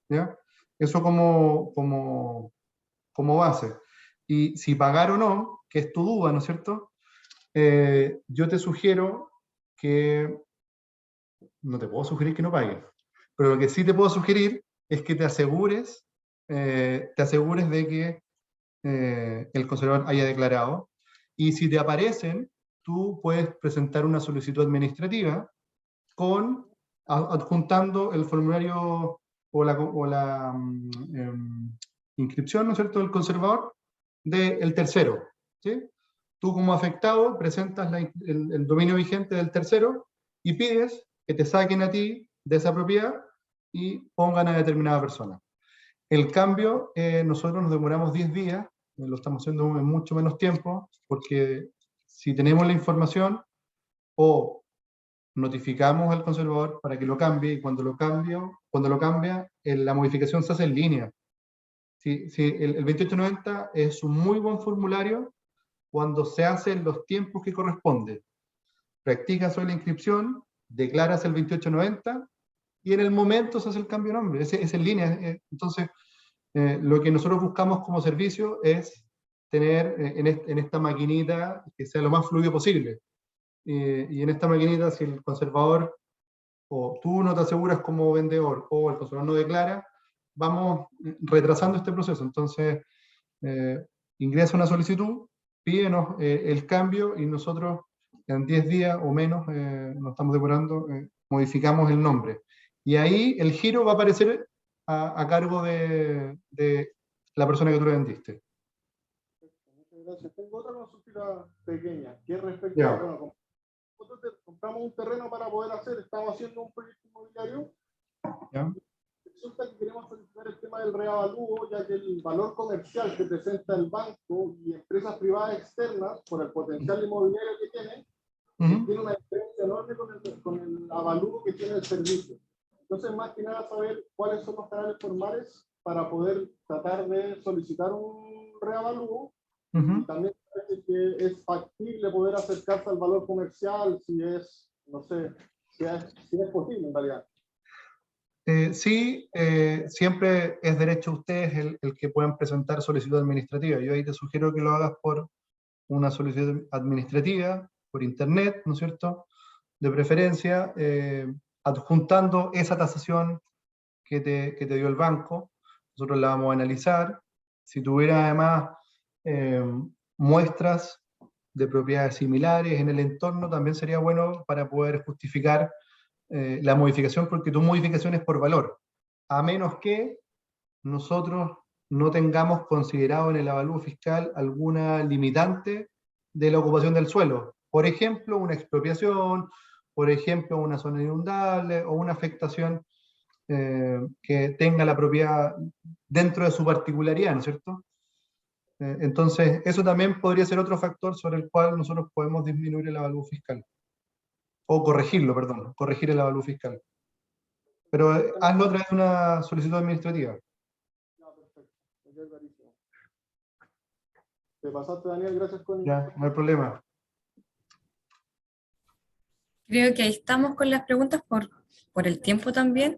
¿ya? Eso como base. Y si pagar o no, que es tu duda, ¿no es cierto? Yo te sugiero que, no te puedo sugerir que no pagues, pero lo que sí te puedo sugerir es que te asegures de que el conservador haya declarado, y si te aparecen, tú puedes presentar una solicitud administrativa adjuntando el formulario o la inscripción, ¿no es cierto?, del conservador del tercero, ¿sí? Tú como afectado presentas el dominio vigente del tercero y pides que te saquen a ti de esa propiedad y pongan a determinada persona. El cambio, nosotros nos demoramos 10 días, lo estamos haciendo en mucho menos tiempo, porque si tenemos la información, o notificamos al conservador para que lo cambie, y cuando lo cambia, la modificación se hace en línea. El 2890 es un muy buen formulario cuando se hace en los tiempos que corresponde. Practicas hoy la inscripción, declaras el 2890, y en el momento se hace el cambio de nombre, es en línea. Entonces, lo que nosotros buscamos como servicio es tener en esta maquinita que sea lo más fluido posible. Y en esta maquinita, si el conservador, o tú no te aseguras como vendedor, o el conservador no declara, vamos retrasando este proceso. Entonces, ingresa una solicitud, pídenos el cambio, y nosotros en 10 días o menos, nos estamos demorando, modificamos el nombre. Y ahí el giro va a aparecer a cargo de la persona que tú le vendiste. Muchas gracias. Tengo otra consulta pequeña, que es respecto Ya. a, nosotros compramos un terreno para poder estamos haciendo un proyecto inmobiliario. ¿Ya? Resulta que queremos solicitar el tema del reavalúo, ya que el valor comercial que presenta el banco y empresas privadas externas, por el potencial inmobiliario que tienen, tiene una diferencia enorme con el avalúo que tiene el servicio. Entonces, más que nada, saber cuáles son los canales formales para poder tratar de solicitar un reavalúo. Y también parece que es factible poder acercarse al valor comercial, si es, no sé, si es posible en realidad. Sí, siempre es derecho a ustedes el que puedan presentar solicitud administrativa. Yo ahí te sugiero que lo hagas por una solicitud administrativa, por internet, ¿no es cierto?, de preferencia, adjuntando esa tasación que te dio el banco. Nosotros la vamos a analizar. Si tuviera además muestras de propiedades similares en el entorno, también sería bueno para poder justificar la modificación, porque tu modificación es por valor, a menos que nosotros no tengamos considerado en el avalúo fiscal alguna limitante de la ocupación del suelo. Por ejemplo, una expropiación, por ejemplo, una zona inundable, o una afectación que tenga la propiedad dentro de su particularidad, ¿no es cierto? Entonces, eso también podría ser otro factor sobre el cual nosotros podemos disminuir el avalúo fiscal. O corregirlo, perdón, corregir el avalúo fiscal. Pero hazlo a través de una solicitud administrativa. Te pasaste, Daniel, gracias, Connie. Ya, no hay problema. Creo que ahí estamos con las preguntas por el tiempo también.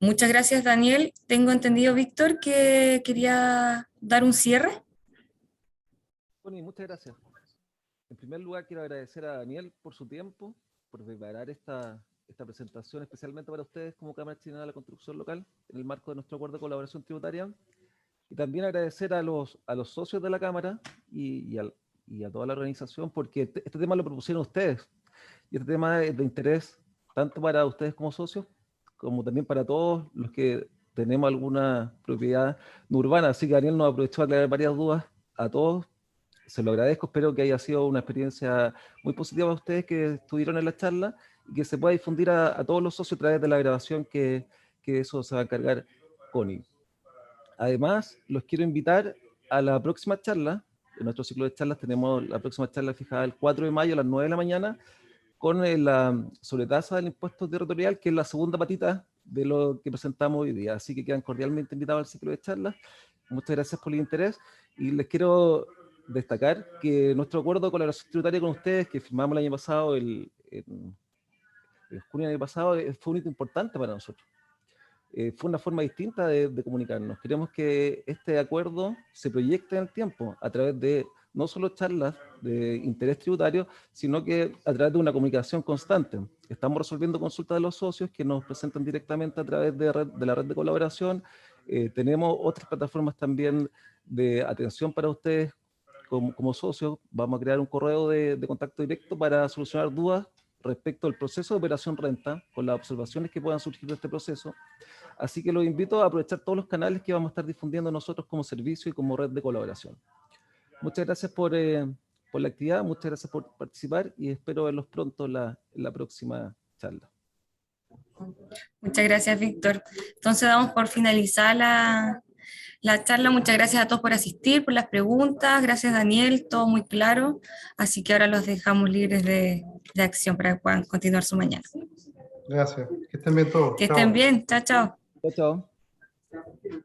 Muchas gracias, Daniel. Tengo entendido, Víctor, que quería dar un cierre. Connie, muchas gracias. En primer lugar, quiero agradecer a Daniel por su tiempo, por preparar esta presentación especialmente para ustedes como Cámara Chilena de la Construcción Local, en el marco de nuestro acuerdo de colaboración tributaria. Y también agradecer a los socios de la Cámara y a toda la organización, porque este tema lo propusieron ustedes. Y este tema es de interés tanto para ustedes como socios, como también para todos los que tenemos alguna propiedad no urbana. Así que Daniel nos aprovechó a aclarar varias dudas a todos. Se lo agradezco, espero que haya sido una experiencia muy positiva para ustedes que estuvieron en la charla y que se pueda difundir a todos los socios a través de la grabación que eso se va a encargar Connie. Además, los quiero invitar a la próxima charla. En nuestro ciclo de charlas tenemos la próxima charla fijada el 4 de mayo a las 9 de la mañana con la sobretasa del impuesto territorial, que es la segunda patita de lo que presentamos hoy día. Así que quedan cordialmente invitados al ciclo de charlas. Muchas gracias por el interés y les quiero destacar que nuestro acuerdo de colaboración tributaria con ustedes, que firmamos el año pasado, en junio del año pasado, fue un hito importante para nosotros. Fue una forma distinta de comunicarnos. Queremos que este acuerdo se proyecte en el tiempo a través de no solo charlas de interés tributario, sino que a través de una comunicación constante. Estamos resolviendo consultas de los socios que nos presentan directamente a través de la red de colaboración. Tenemos otras plataformas también de atención para ustedes como socios. Vamos a crear un correo de contacto directo para solucionar dudas respecto al proceso de operación renta, con las observaciones que puedan surgir de este proceso. Así que los invito a aprovechar todos los canales que vamos a estar difundiendo nosotros como servicio y como red de colaboración. Muchas gracias por la actividad, muchas gracias por participar y espero verlos pronto en la próxima charla. Muchas gracias, Víctor. Entonces damos por finalizar la charla. Muchas gracias a todos por asistir, por las preguntas. Gracias, Daniel, todo muy claro. Así que ahora los dejamos libres de acción para que puedan continuar su mañana. Gracias. Que estén bien todos. Que estén bien. Chao, chao. Chao, chao.